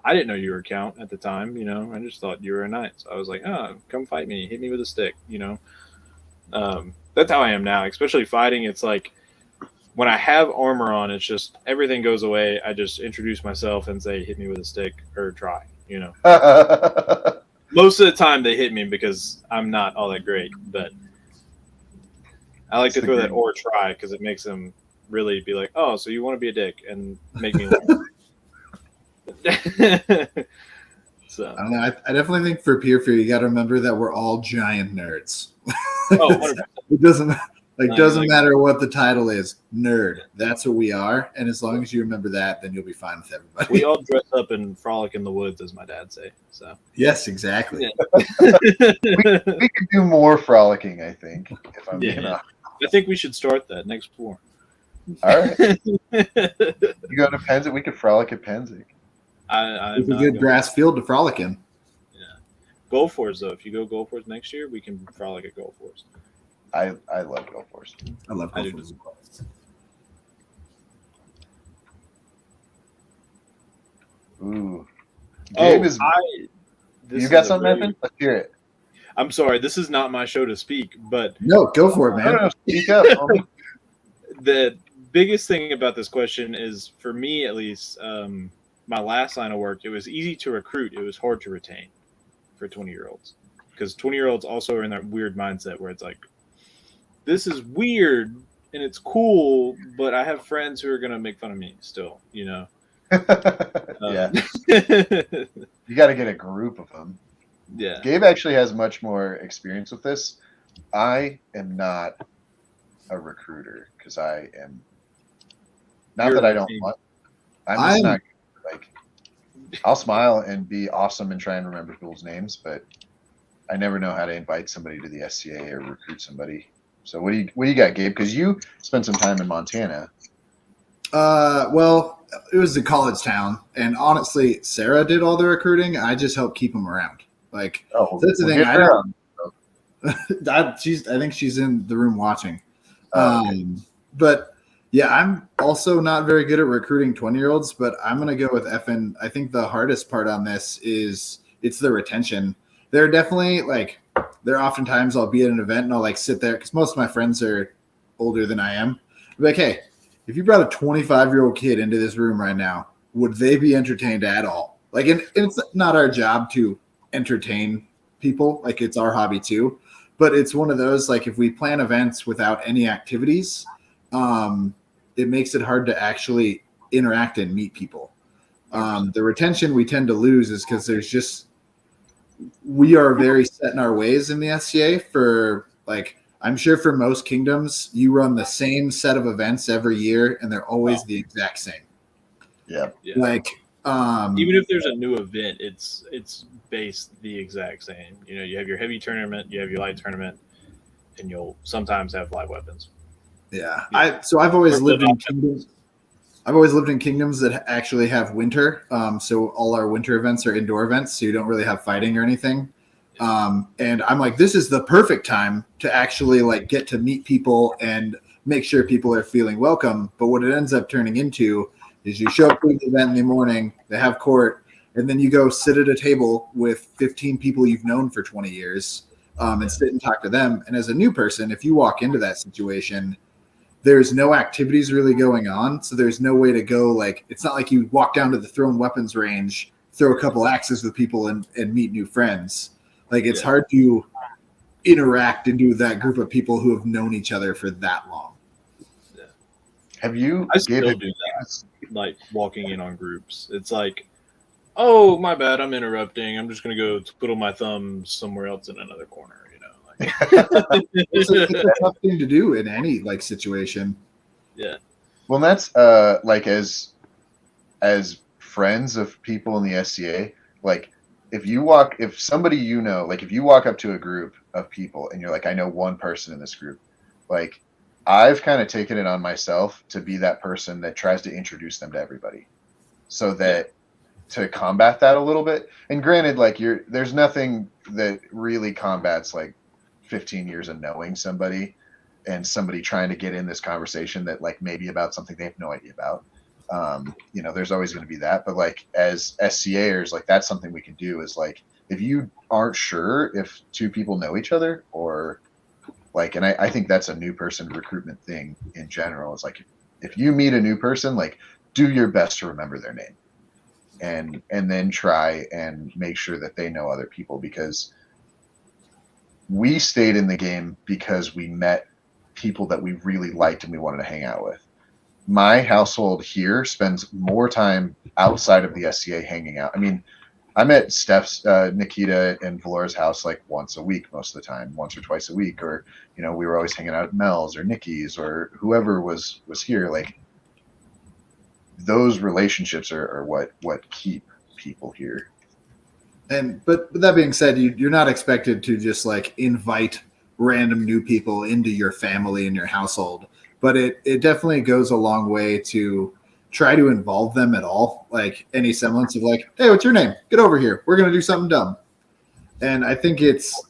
I didn't know you were a Count at the time. You know, I just thought you were a knight. So I was like, come fight me, hit me with a stick. You know, that's how I am now. Especially fighting, it's like when I have armor on, it's just everything goes away. I just introduce myself and say, hit me with a stick or try. You know, most of the time they hit me because I'm not all that great, but I like to throw that or try because it makes them really be like, oh, so you want to be a dick and make me laugh. So I don't know. I definitely think for Pure Fear, you got to remember that we're all giant nerds. Oh, it doesn't matter what the title is. Nerd. That's what we are. And as long as you remember that, then you'll be fine with everybody. We all dress up and frolic in the woods, as my dad say. So yes, exactly. Yeah. we could do more frolicking, I think. If I'm being honest. I think we should start that next war. All right. You go to Penzig, we could frolic at Penzig. It's a good grass field to frolic in. Yeah. Gulf Wars, though. If you go Gulf Wars next year, we can frolic at Gulf Wars. I love Gulf Wars. I love Gulf Wars as well. Ooh. Gabe is. You got something, Effin? Let's hear it. I'm sorry, this is not my show to speak, but no, go for it, man. No, speak up. The biggest thing about this question is, for me at least, my last line of work, it was easy to recruit. It was hard to retain for 20-year-olds, because 20-year-olds also are in that weird mindset where it's like, this is weird and it's cool, but I have friends who are going to make fun of me still, Yeah. You got to get a group of them. Yeah. Gabe actually has much more experience with this. I am not a recruiter because I am not that I don't want. I'm just not like. I'll smile and be awesome and try and remember people's names, but I never know how to invite somebody to the SCA or recruit somebody. So what do you got, Gabe? Because you spent some time in Montana. Well, it was a college town, and honestly, Sarah did all the recruiting. I just helped keep them around. Like, that's the thing. I think she's in the room watching. But yeah, I'm also not very good at recruiting 20-year-olds, but I'm going to go with Effin. I think the hardest part on this is it's the retention. There are definitely there are often times I'll be at an event and I'll sit there because most of my friends are older than I am. I'm like, hey, if you brought a 25-year-old kid into this room right now, would they be entertained at all? And it's not our job to entertain people. It's our hobby too. But it's one of those, if we plan events without any activities, it makes it hard to actually interact and meet people. The retention we tend to lose is because we are very set in our ways in the SCA for I'm sure for most kingdoms, you run the same set of events every year and they're always the exact same. Yeah. Even if there's a new event, it's based the exact same. You have your heavy tournament, you have your light tournament, and you'll sometimes have live weapons. Yeah. I've always lived in kingdoms. I've always lived in kingdoms that actually have winter. So all our winter events are indoor events, so you don't really have fighting or anything. And I'm this is the perfect time to actually get to meet people and make sure people are feeling welcome. But what it ends up turning into is you show up to the event in the morning, they have court, and then you go sit at a table with 15 people you've known for 20 years and sit and talk to them. And as a new person, if you walk into that situation, there's no activities really going on. So there's no way to go. It's not like you walk down to the thrown weapons range, throw a couple axes with people and meet new friends. It's hard to interact into that group of people who have known each other for that long. Yeah. Have you? I still do that. Walking in on groups. It's oh, my bad, I'm interrupting. I'm just going to go twiddle my thumbs somewhere else in another corner. It's a tough thing to do in any situation. Yeah. Well, that's as friends of people in the SCA, if somebody if you walk up to a group of people and you're I know one person in this group, I've kind of taken it on myself to be that person that tries to introduce them to everybody, so that to combat that a little bit. And granted, there's nothing that really combats 15 years of knowing somebody and somebody trying to get in this conversation that maybe about something they have no idea about. There's always going to be that, but as SCAers, that's something we can do is if you aren't sure if two people know each other or and I think that's a new person recruitment thing in general is if you meet a new person, do your best to remember their name and then try and make sure that they know other people, because we stayed in the game because we met people that we really liked and we wanted to hang out with. My household here spends more time outside of the SCA hanging out. I mean, I'm at Steph's, Nikita, and Valora's house once a week most of the time, once or twice a week, or we were always hanging out at Mel's or Nikki's or whoever was here. Those relationships are what keep people here. But that being said, you're not expected to just invite random new people into your family and your household, but it definitely goes a long way to try to involve them at all. Any semblance of hey, what's your name? Get over here. We're going to do something dumb. And I think it's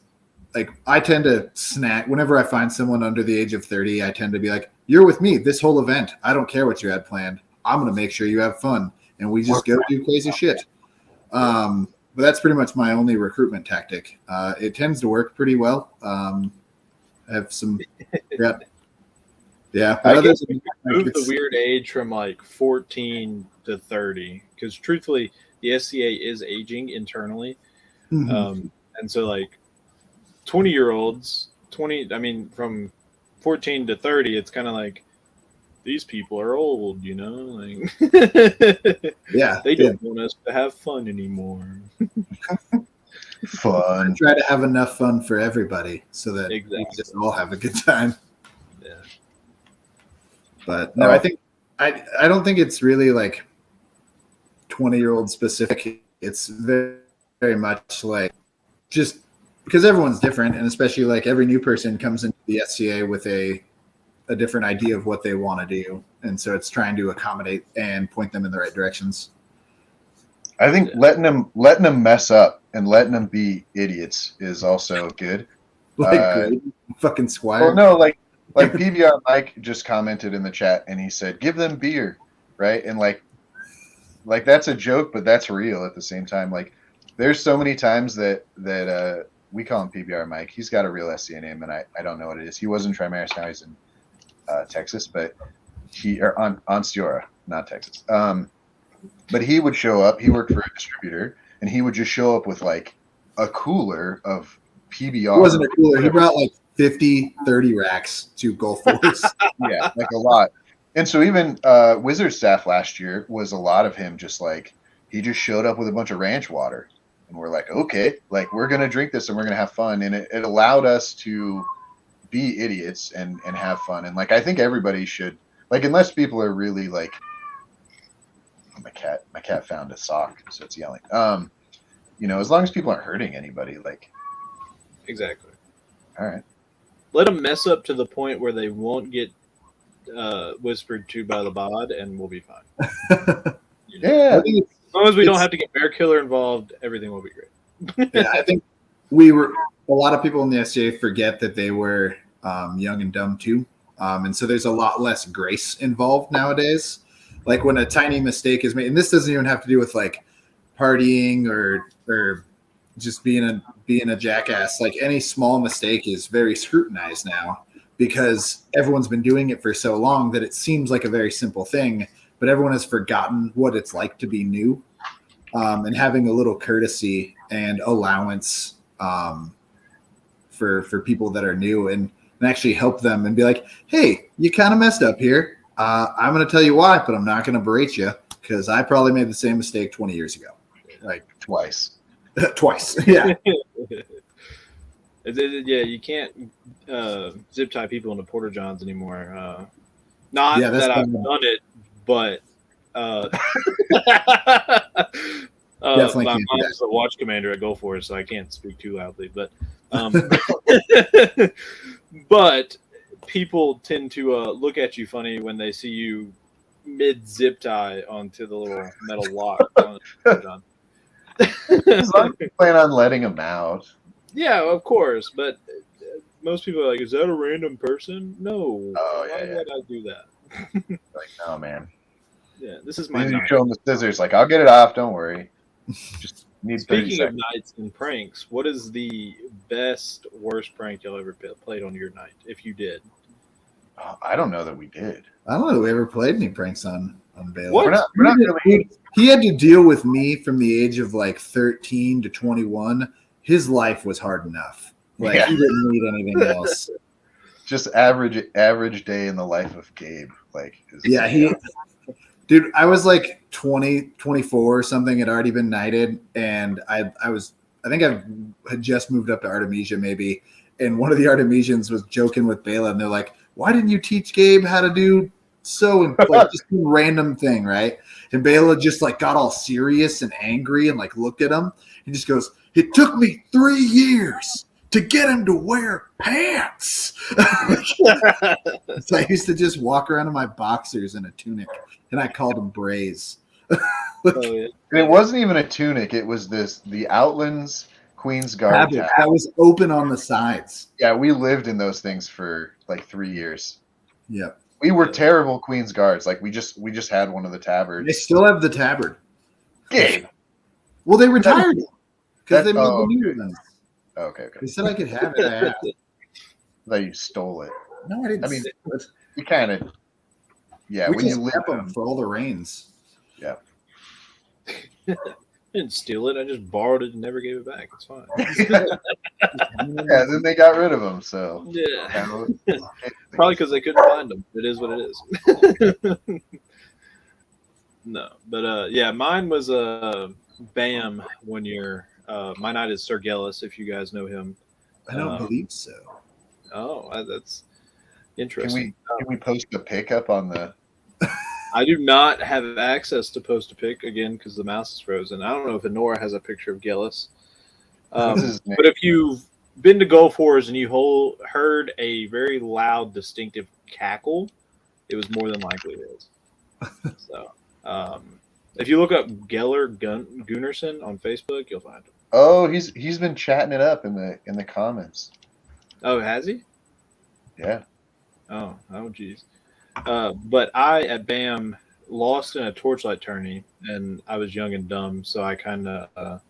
I tend to snack whenever I find someone under the age of 30. I tend to be you're with me this whole event. I don't care what you had planned. I'm going to make sure you have fun. and we just go do crazy shit. But that's pretty much my only recruitment tactic. It tends to work pretty well. I have some, yeah. I guess we moved the weird age from like 14 to 30 because truthfully, the SCA is aging internally, and so like 20-year-olds, from 14 to 30, it's kind of like these people are old, like yeah, they don't want us to have fun anymore. Fun. I try to have enough fun for everybody so that we just all have a good time. Yeah. But no, I think I don't think it's really like 20-year-old specific. It's very, very much like just because everyone's different, and especially like every new person comes into the SCA with a different idea of what they want to do, and so it's trying to accommodate and point them in the right directions. I think letting them mess up and letting them be idiots is also good. Like fucking Squire. Well, no, like PBR Mike just commented in the chat and he said, "Give them beer," right? And like that's a joke, but that's real at the same time. Like, there's so many times that we call him PBR Mike. He's got a real SCA name, and I don't know what it is. He was in Trimaris, now he's in Texas, but on Stiora, not Texas. But he would show up. He worked for a distributor, and he would just show up with like a cooler of PBR. It wasn't a cooler. He brought like 30 racks to Gulf Force. Yeah, like a lot. And so even Wizard staff last year was a lot of him just like he just showed up with a bunch of ranch water, and we're like, okay, like we're gonna drink this and we're gonna have fun, and it allowed us to be idiots and have fun. And like I think everybody should, like, unless people are really like, my cat found a sock, so it's yelling. As long as people aren't hurting anybody, like. Exactly. All right. Let them mess up to the point where they won't get whispered to by the bod, and we'll be fine. Yeah. As long as we don't have to get Bear Killer involved, everything will be great. Yeah, I think a lot of people in the SCA forget that they were young and dumb too. And so there's a lot less grace involved nowadays. Like when a tiny mistake is made, and this doesn't even have to do with like partying or just being a jackass. Like any small mistake is very scrutinized now because everyone's been doing it for so long that it seems like a very simple thing, but everyone has forgotten what it's like to be new. And having a little courtesy and allowance for people that are new and actually help them and be like, hey, you kind of messed up here. I'm going to tell you why, but I'm not going to berate you because I probably made the same mistake 20 years ago. Like twice. Twice. Yeah. Yeah, you can't zip tie people into Porter Johns anymore. Not that I've done it, but my mom's a watch commander at Gulf Force, so I can't speak too loudly. But but people tend to look at you funny when they see you mid zip tie onto the little metal lock. As long as you plan on letting them out. Yeah, of course. But most people are like, is that a random person? No. Oh, Why would I do that? Like, no, man. Yeah, this is my you night. show them the scissors. Like, I'll get it off. Don't worry. Just need 30 Speaking seconds. of nights and pranks, what is the best, worst prank y'all ever played on your night, if you did? I don't know that we did. I don't know that we ever played any pranks on Bailey. What? We're not really. He had to deal with me from the age of like 13 to 21. His life was hard enough. Like he didn't need anything else. Just average day in the life of Gabe. Like, dude, I was like 20, 24 or something, had already been knighted, and I think I had just moved up to Artemisia maybe, and one of the Artemisians was joking with Bela, and they're like, why didn't you teach Gabe how to do so, like, just a random thing, right? And Bela just like got all serious and angry and like looked at him and just goes, it took me 3 years to get him to wear pants. So I used to just walk around in my boxers and a tunic, and I called him Braze. It wasn't even a tunic. It was the Outlands Queen's Guard that was open on the sides. Yeah, we lived in those things for like 3 years. Yep. We were terrible Queen's Guards. Like we just had one of the They tabards. still have the tabard. Gabe. Well, they retired it because they made oh, the new okay. ones. Okay. They said I could have it. I asked. That you stole it. No, I didn't. I mean, steal it. you kind of. Yeah, We when you just live kept them in, for all the rains. yeah. I didn't steal it. I just borrowed it and never gave it back. It's fine. Yeah, then they got rid of them. So Yeah. okay. Probably because they couldn't find them. It is what it is. No, but yeah, mine was Bam 1 year. My knight is Sir Gellis, if you guys know him. I don't believe so. Oh, that's Can interesting. we post a pic up on the? I do not have access to post a pic again because the mouse is frozen. I don't know if Annora has a picture of Gellis. What's his name? But if you've been to Gulf Wars and you heard a very loud, distinctive cackle, it was more than likely his. So, if you look up Gellir Gunnarsson on Facebook, you'll find him. Oh, he's been chatting it up in the comments. Oh, has he? Yeah. Oh, geez. But I at BAM lost in a torchlight tourney, and I was young and dumb, so I kind of got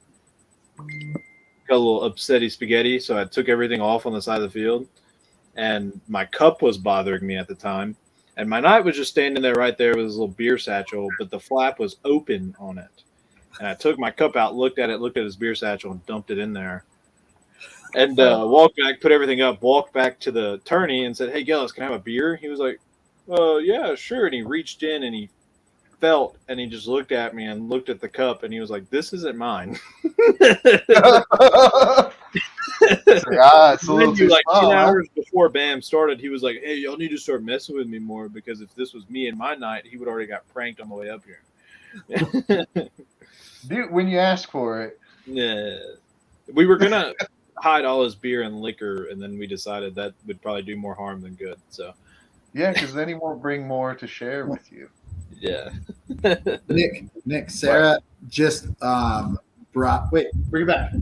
a little upsetty spaghetti. So I took everything off on the side of the field, and my cup was bothering me at the time, and my knight was just standing there right there with his little beer satchel, but the flap was open on it. And I took my cup out, looked at his beer satchel, and dumped it in there. And walked back, put everything up, walked back to the tourney and said, "Hey, Gellis, can I have a beer?" He was like, "Yeah, sure." And he reached in and he felt, and he just looked at me and looked at the cup, and he was like, "This isn't mine." It's a little too like small, 10 huh? hours before BAM started, he was like, "Hey, y'all need to start messing with me more because if this was me and my night, he would already got pranked on the way up here." Dude, when you ask for it. Yeah, we were gonna hide all his beer and liquor, and then we decided that would probably do more harm than good. So Yeah, because then he won't bring more to share with you. yeah. Nick, Sarah just brought. Wait, bring it back.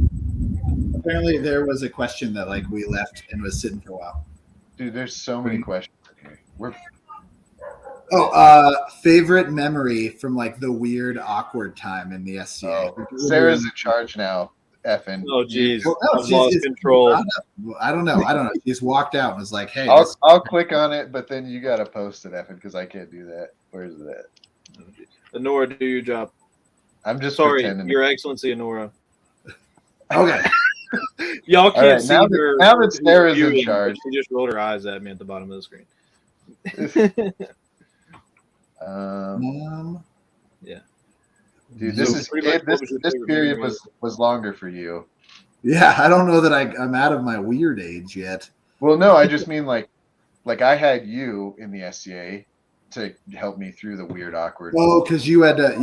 Apparently, there was a question that like we left and was sitting for a while. Dude, there's so many questions in here. Favorite memory from like the weird, awkward time in the SCA. Sarah's in charge now. Effin. Oh geez, Well, no, I've lost control. I don't know. She just walked out and was like, "Hey, I'll click on it, but then you gotta post it, Effin, because I can't do that. Where is it at? Annora, do your job. I'm just Sorry, pretending. Your Excellency, Annora. okay." Y'all can't right, see now her. now that Sarah's in viewing, charge. She just rolled her eyes at me at the bottom of the screen. Yeah. Dude, So this pretty much what was your this favorite period memory? was longer for you. Yeah, I don't know that I'm out of my weird age yet. Well, no, I just mean like I had you in the SCA to help me through the weird, awkward. Oh, because you had to,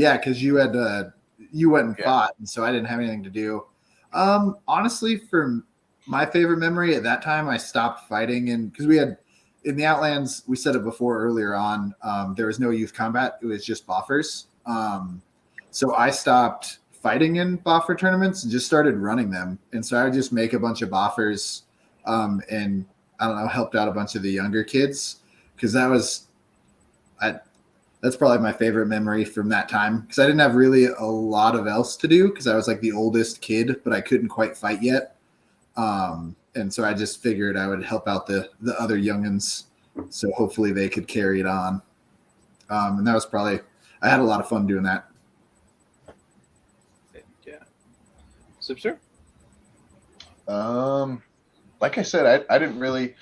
you went and Yeah. fought, and so I didn't have anything to do. Honestly, for my favorite memory at that time, I stopped fighting, and because we had in the Outlands, we said it before earlier on, there was no youth combat; it was just boffers. So I stopped fighting in boffer tournaments and just started running them, and so I would just make a bunch of boffers, and I don't know, helped out a bunch of the younger kids because that's probably my favorite memory from that time because I didn't have really a lot of else to do because I was like the oldest kid, but I couldn't quite fight yet. And so I just figured I would help out the other youngins. So hopefully they could carry it on. And that was I had a lot of fun doing that. Yeah. Czypser? Like I said, I didn't really,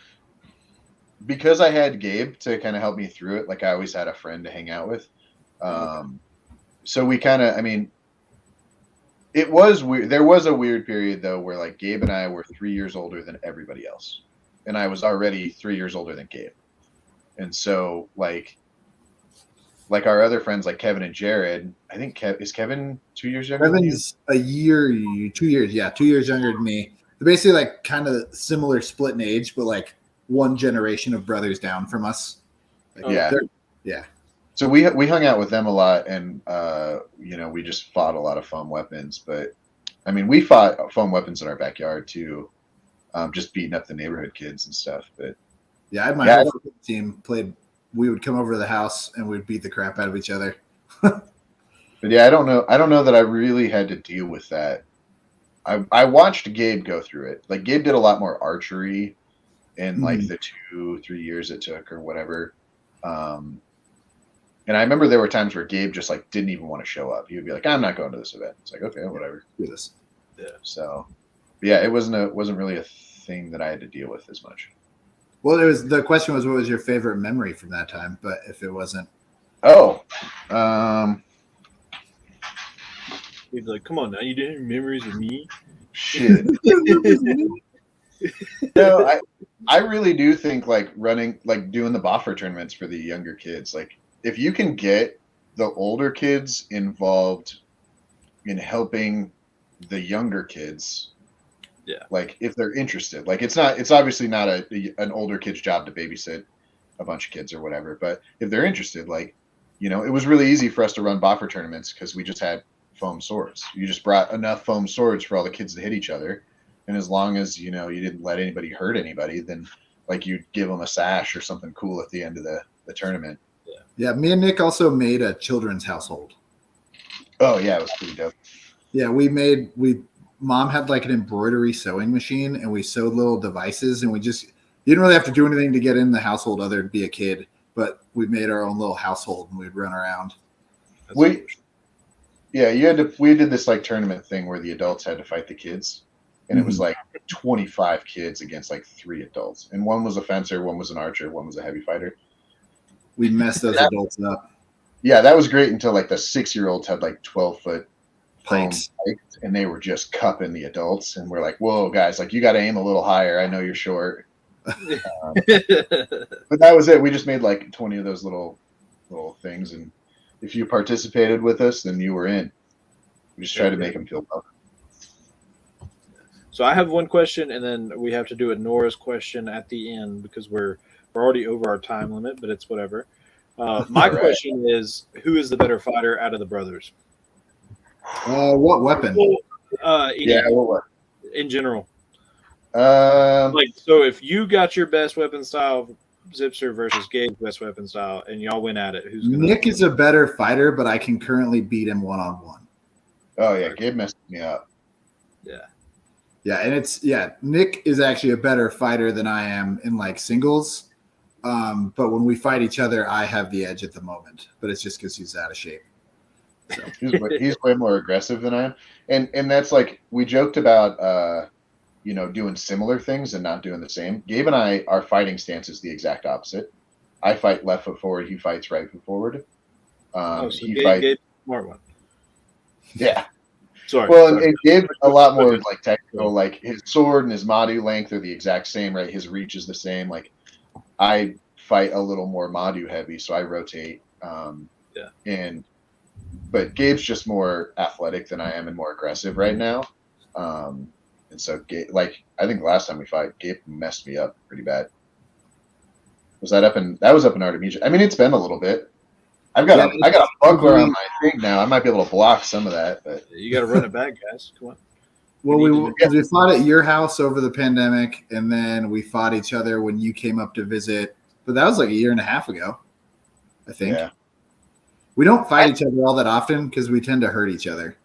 because I had Gabe to kind of help me through it. Like I always had a friend to hang out with. So we kind of, I mean, it was weird. There was a weird period though, where like Gabe and I were 3 years older than everybody else. And I was already 3 years older than Gabe. And so like our other friends, like Kevin and Jared, I think is Kevin 2 years younger than you? Kevin's a year, 2 years. Yeah. 2 years younger than me. They're basically like kind of similar split in age, but like one generation of brothers down from us. Like, Yeah. Yeah. So we hung out with them a lot, and we just fought a lot of foam weapons. But I mean, we fought foam weapons in our backyard too, just beating up the neighborhood kids and stuff. But Yeah, I had my Yeah. whole team played we would come over to the house and we'd beat the crap out of each other. But yeah, I don't know that I really had to deal with that. I watched Gabe go through it. Like Gabe did a lot more archery in like the 2-3 years it took or whatever. And I remember there were times where Gabe just like didn't even want to show up. He would be like, "I'm not going to this event." It's like, okay, whatever. Do this. Yeah. So, yeah, it wasn't really a thing that I had to deal with as much. Well, the question was, what was your favorite memory from that time? But if it wasn't, He'd be like, "Come on now, you didn't have memories of me." Shit. No, I really do think like doing the boffer tournaments for the younger kids, like if you can get the older kids involved in helping the younger kids, like if they're interested, like it's obviously not an older kid's job to babysit a bunch of kids or whatever, but if they're interested, like, you know, it was really easy for us to run boffer tournaments because we just had foam swords. You just brought enough foam swords for all the kids to hit each other. And as long as, you know, you didn't let anybody hurt anybody, then like you'd give them a sash or something cool at the end of the tournament. Yeah. Me and Nick also made a children's household. Oh yeah. It was pretty dope. Yeah. Mom had like an embroidery sewing machine and we sewed little devices and you didn't really have to do anything to get in the household other than be a kid, but we made our own little household and we'd run around. We did this like tournament thing where the adults had to fight the kids. And it was like 25 kids against like 3 adults. And one was a fencer, one was an archer, one was a heavy fighter. We messed those adults up. Yeah, that was great until like the 6-year-olds had like 12-foot pikes. And they were just cupping the adults. And we're like, whoa, guys, like you got to aim a little higher. I know you're short. But that was it. We just made like 20 of those little things. And if you participated with us, then you were in. We just tried to make them feel welcome. So I have one question, and then we have to do Annora's question at the end because we're already over our time limit, but it's whatever. My question is, who is the better fighter out of the brothers? What weapon? What in general? Like, so if you got your best weapon style, Czypser versus Gabe's best weapon style, and y'all went at it, Nick is a better fighter, but I can currently beat him one-on-one. Oh yeah, Gabe messed me up. Yeah, and Nick is actually a better fighter than I am in like singles. But when we fight each other, I have the edge at the moment. But it's just because he's out of shape. So. He's way more aggressive than I am. And that's like we joked about doing similar things and not doing the same. Gabe and I, our fighting stance is the exact opposite. I fight left foot forward, he fights right foot forward. Gabe smart one. Yeah. Sorry. Well, and Gabe's a lot more like technical. Like his sword and his Madhu length are the exact same, right? His reach is the same. Like I fight a little more Madhu heavy, so I rotate. But Gabe's just more athletic than I am and more aggressive right now. And so, Gabe, like I think last time we fought, Gabe messed me up pretty bad. That was up in Artemisia. I mean, it's been a little bit. I got a buckler on my thing now. I might be able to block some of that, but you got to run it back, guys. Come on. Well, we fought at your house over the pandemic, and then we fought each other when you came up to visit. But that was like a year and a half ago, I think. Yeah. We don't fight each other all that often because we tend to hurt each other.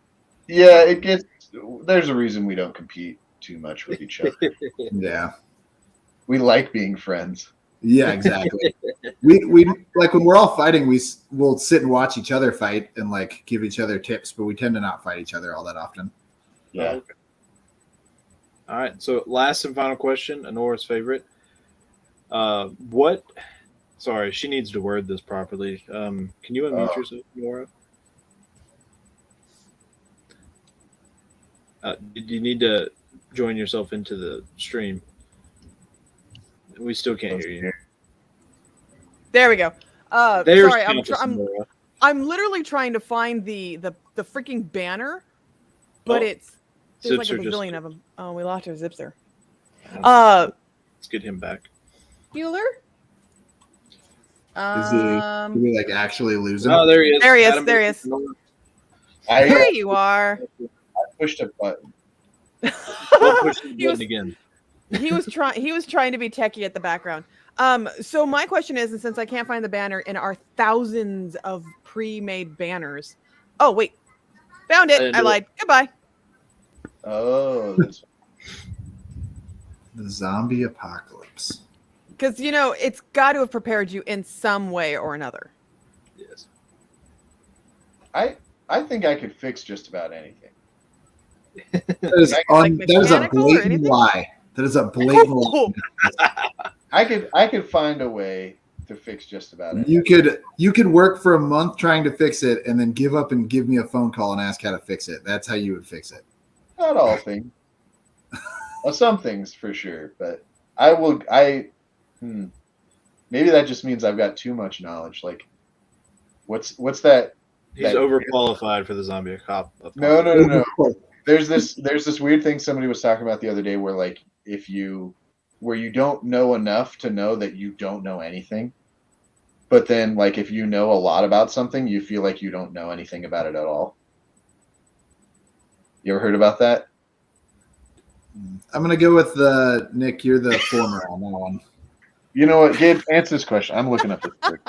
Yeah, there's a reason we don't compete too much with each other. Yeah. We like being friends. Yeah, exactly. we like when we're all fighting, we'll sit and watch each other fight and like give each other tips, but we tend to not fight each other all that often. Yeah. Okay. All right. So last and final question, Annora's favorite. Sorry, she needs to word this properly. Can you unmute yourself, Annora? You need to join yourself into the stream. We still can't hear you. There we go. There's sorry, I'm literally trying to find the freaking banner, but there's like a bazillion of them. Oh, we lost our Czypser. Let's get him back. Bueller? Did we like actually lose him? Oh, there he is. There he is. There he is. There you are. I pushed a button. Push the button again. He was trying to be techie at the background. So my question is, and since I can't find the banner in our thousands of pre-made banners, oh wait, found it. I lied. Goodbye. Oh, that's The zombie apocalypse. Because it's got to have prepared you in some way or another. Yes. I think I could fix just about anything. That is a blatant lie. That is a blatant lie. I could find a way to fix just about anything. You could work for a month trying to fix it and then give up and give me a phone call and ask how to fix it. That's how you would fix it. Not all things. Well, some things for sure, but maybe that just means I've got too much knowledge. Like, what's that? He's overqualified for the zombie cop. No. There's this weird thing somebody was talking about the other day where like where you don't know enough to know that you don't know anything, but then like if you know a lot about something, you feel like you don't know anything about it at all. You ever heard about that? I'm gonna go with Nick. You're the former on that one. You know what, Gabe? Answer this question. I'm looking up this trick.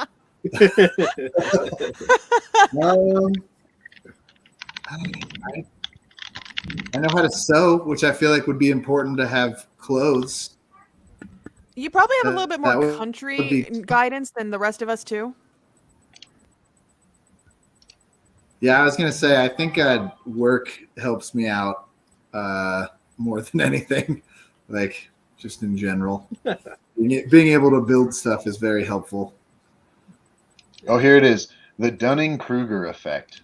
I know how to sew, which I feel like would be important to have clothes. You probably have a little bit more country guidance than the rest of us too. Yeah, I was gonna say I think work helps me out more than anything, like just in general. Being able to build stuff is very helpful. Oh, here it is. The Dunning-Kruger effect.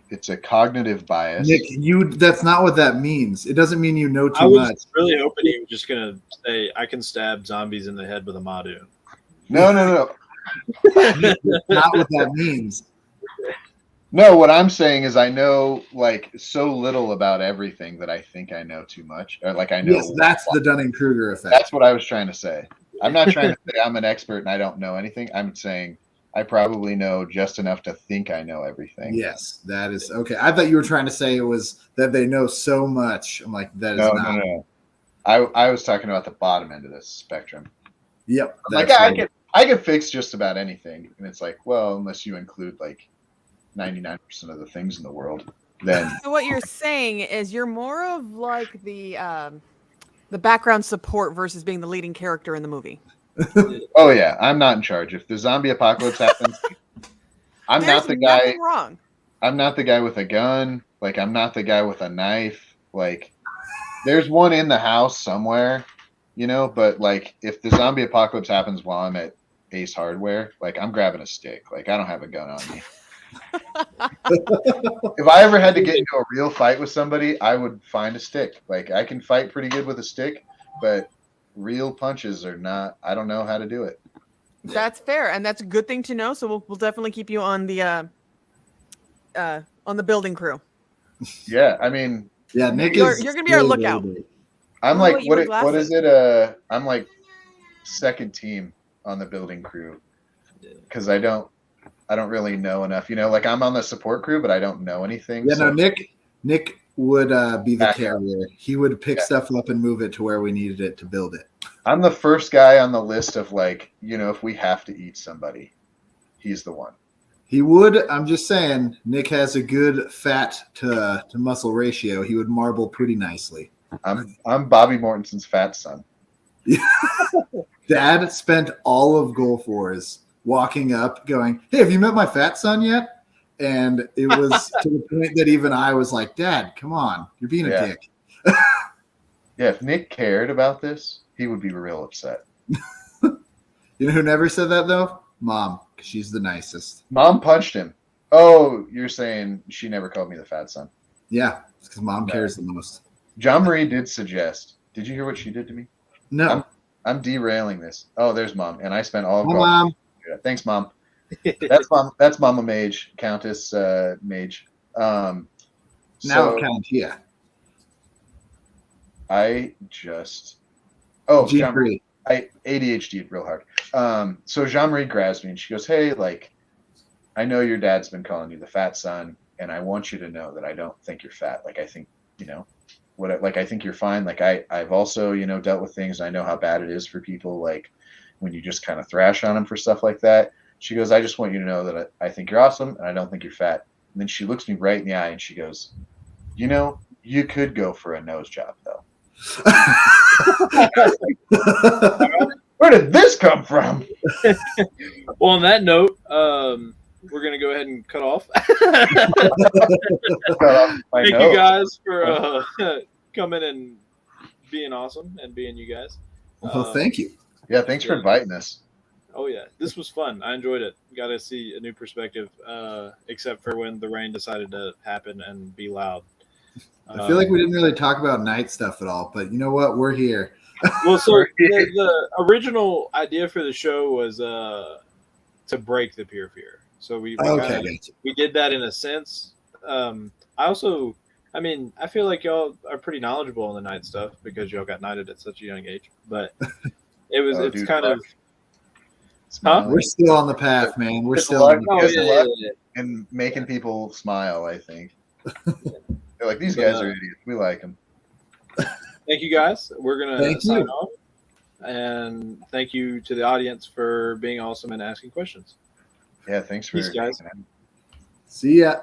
It's a cognitive bias. Nick, that's not what that means. It doesn't mean you know too much. I was really hoping he was just going to say, I can stab zombies in the head with a Madu. No. Not what that means. No, what I'm saying is I know like so little about everything that I think I know too much. Or like I know. Yes, that's the Dunning-Kruger effect. That's what I was trying to say. I'm not trying to say I'm an expert and I don't know anything. I'm saying I probably know just enough to think I know everything. Yes, that is okay. I thought you were trying to say it was that they know so much. I'm like, that is not. No. I was talking about the bottom end of this spectrum. Yep. Like I could fix just about anything, and it's like, well, unless you include like 99% of the things in the world, then. So what you're saying is you're more of like the background support versus being the leading character in the movie. Oh yeah, I'm not in charge. If the zombie apocalypse happens, I'm not the guy. Wrong. I'm not the guy with a gun. Like I'm not the guy with a knife. Like there's one in the house somewhere, But like if the zombie apocalypse happens while I'm at Ace Hardware, like I'm grabbing a stick. Like I don't have a gun on me. If I ever had to get into a real fight with somebody, I would find a stick. Like I can fight pretty good with a stick, but real punches are not. I don't know how to do it. That's fair, and that's a good thing to know. So we'll definitely keep you on the building crew. Yeah, I mean, yeah, Nick you're gonna be our lookout. I'm like, what is it? I'm like second team on the building crew because I don't really know enough. Like I'm on the support crew, but I don't know anything. Yeah, no, Nick would be the carrier. He would pick stuff up and move it to where we needed it to build it. I'm the first guy on the list of like, if we have to eat somebody, he's the one. He would. I'm just saying, Nick has a good fat to muscle ratio. He would marble pretty nicely. I'm Bobby Mortenson's fat son. Dad spent all of Goal 4s walking up going, hey, have you met my fat son yet? And it was to the point that even I was like, Dad, come on. You're being a dick. Yeah, if Nick cared about this, he would be real upset. You know who never said that, though? Mom, because she's the nicest. Mom punched him. Oh, you're saying she never called me the fat son. Yeah, because Mom cares the most. John Marie did suggest. Did you hear what she did to me? No. I'm derailing this. Oh, there's Mom. And I spent all of Mom. Thanks, Mom. That's Mama Mage, Countess Mage. Now Count, yeah. I just Jean-Marie. I ADHD'd real hard. So Jean-Marie grabs me and she goes, hey, like, I know your dad's been calling you the fat son, and I want you to know that I don't think you're fat. Like I think, I think you're fine. Like I've also, dealt with things. I know how bad it is for people. Like, when you just kind of thrash on him for stuff like that. She goes, I just want you to know that I think you're awesome and I don't think you're fat. And then she looks me right in the eye and she goes, you know, you could go for a nose job though. Where did this come from? Well, on that note, we're going to go ahead and cut off. Thank you guys for coming and being awesome and being you guys. Well, thank you. Yeah, thanks for inviting us. Oh, yeah. This was fun. I enjoyed it. Got to see a new perspective, except for when the rain decided to happen and be loud. I feel like we didn't really talk about night stuff at all, but you know what? We're here. Well, so the original idea for the show was to break the peer fear. So we did that in a sense. I feel like y'all are pretty knowledgeable on the night stuff because y'all got knighted at such a young age. But it's kind of. Huh? We're still on the path, man. We're still on the path. And making people smile, I think. They're like, these guys are idiots. We like them. Thank you, guys. We're going to sign off. And thank you to the audience for being awesome and asking questions. Yeah, thanks for Peace, guys. See ya.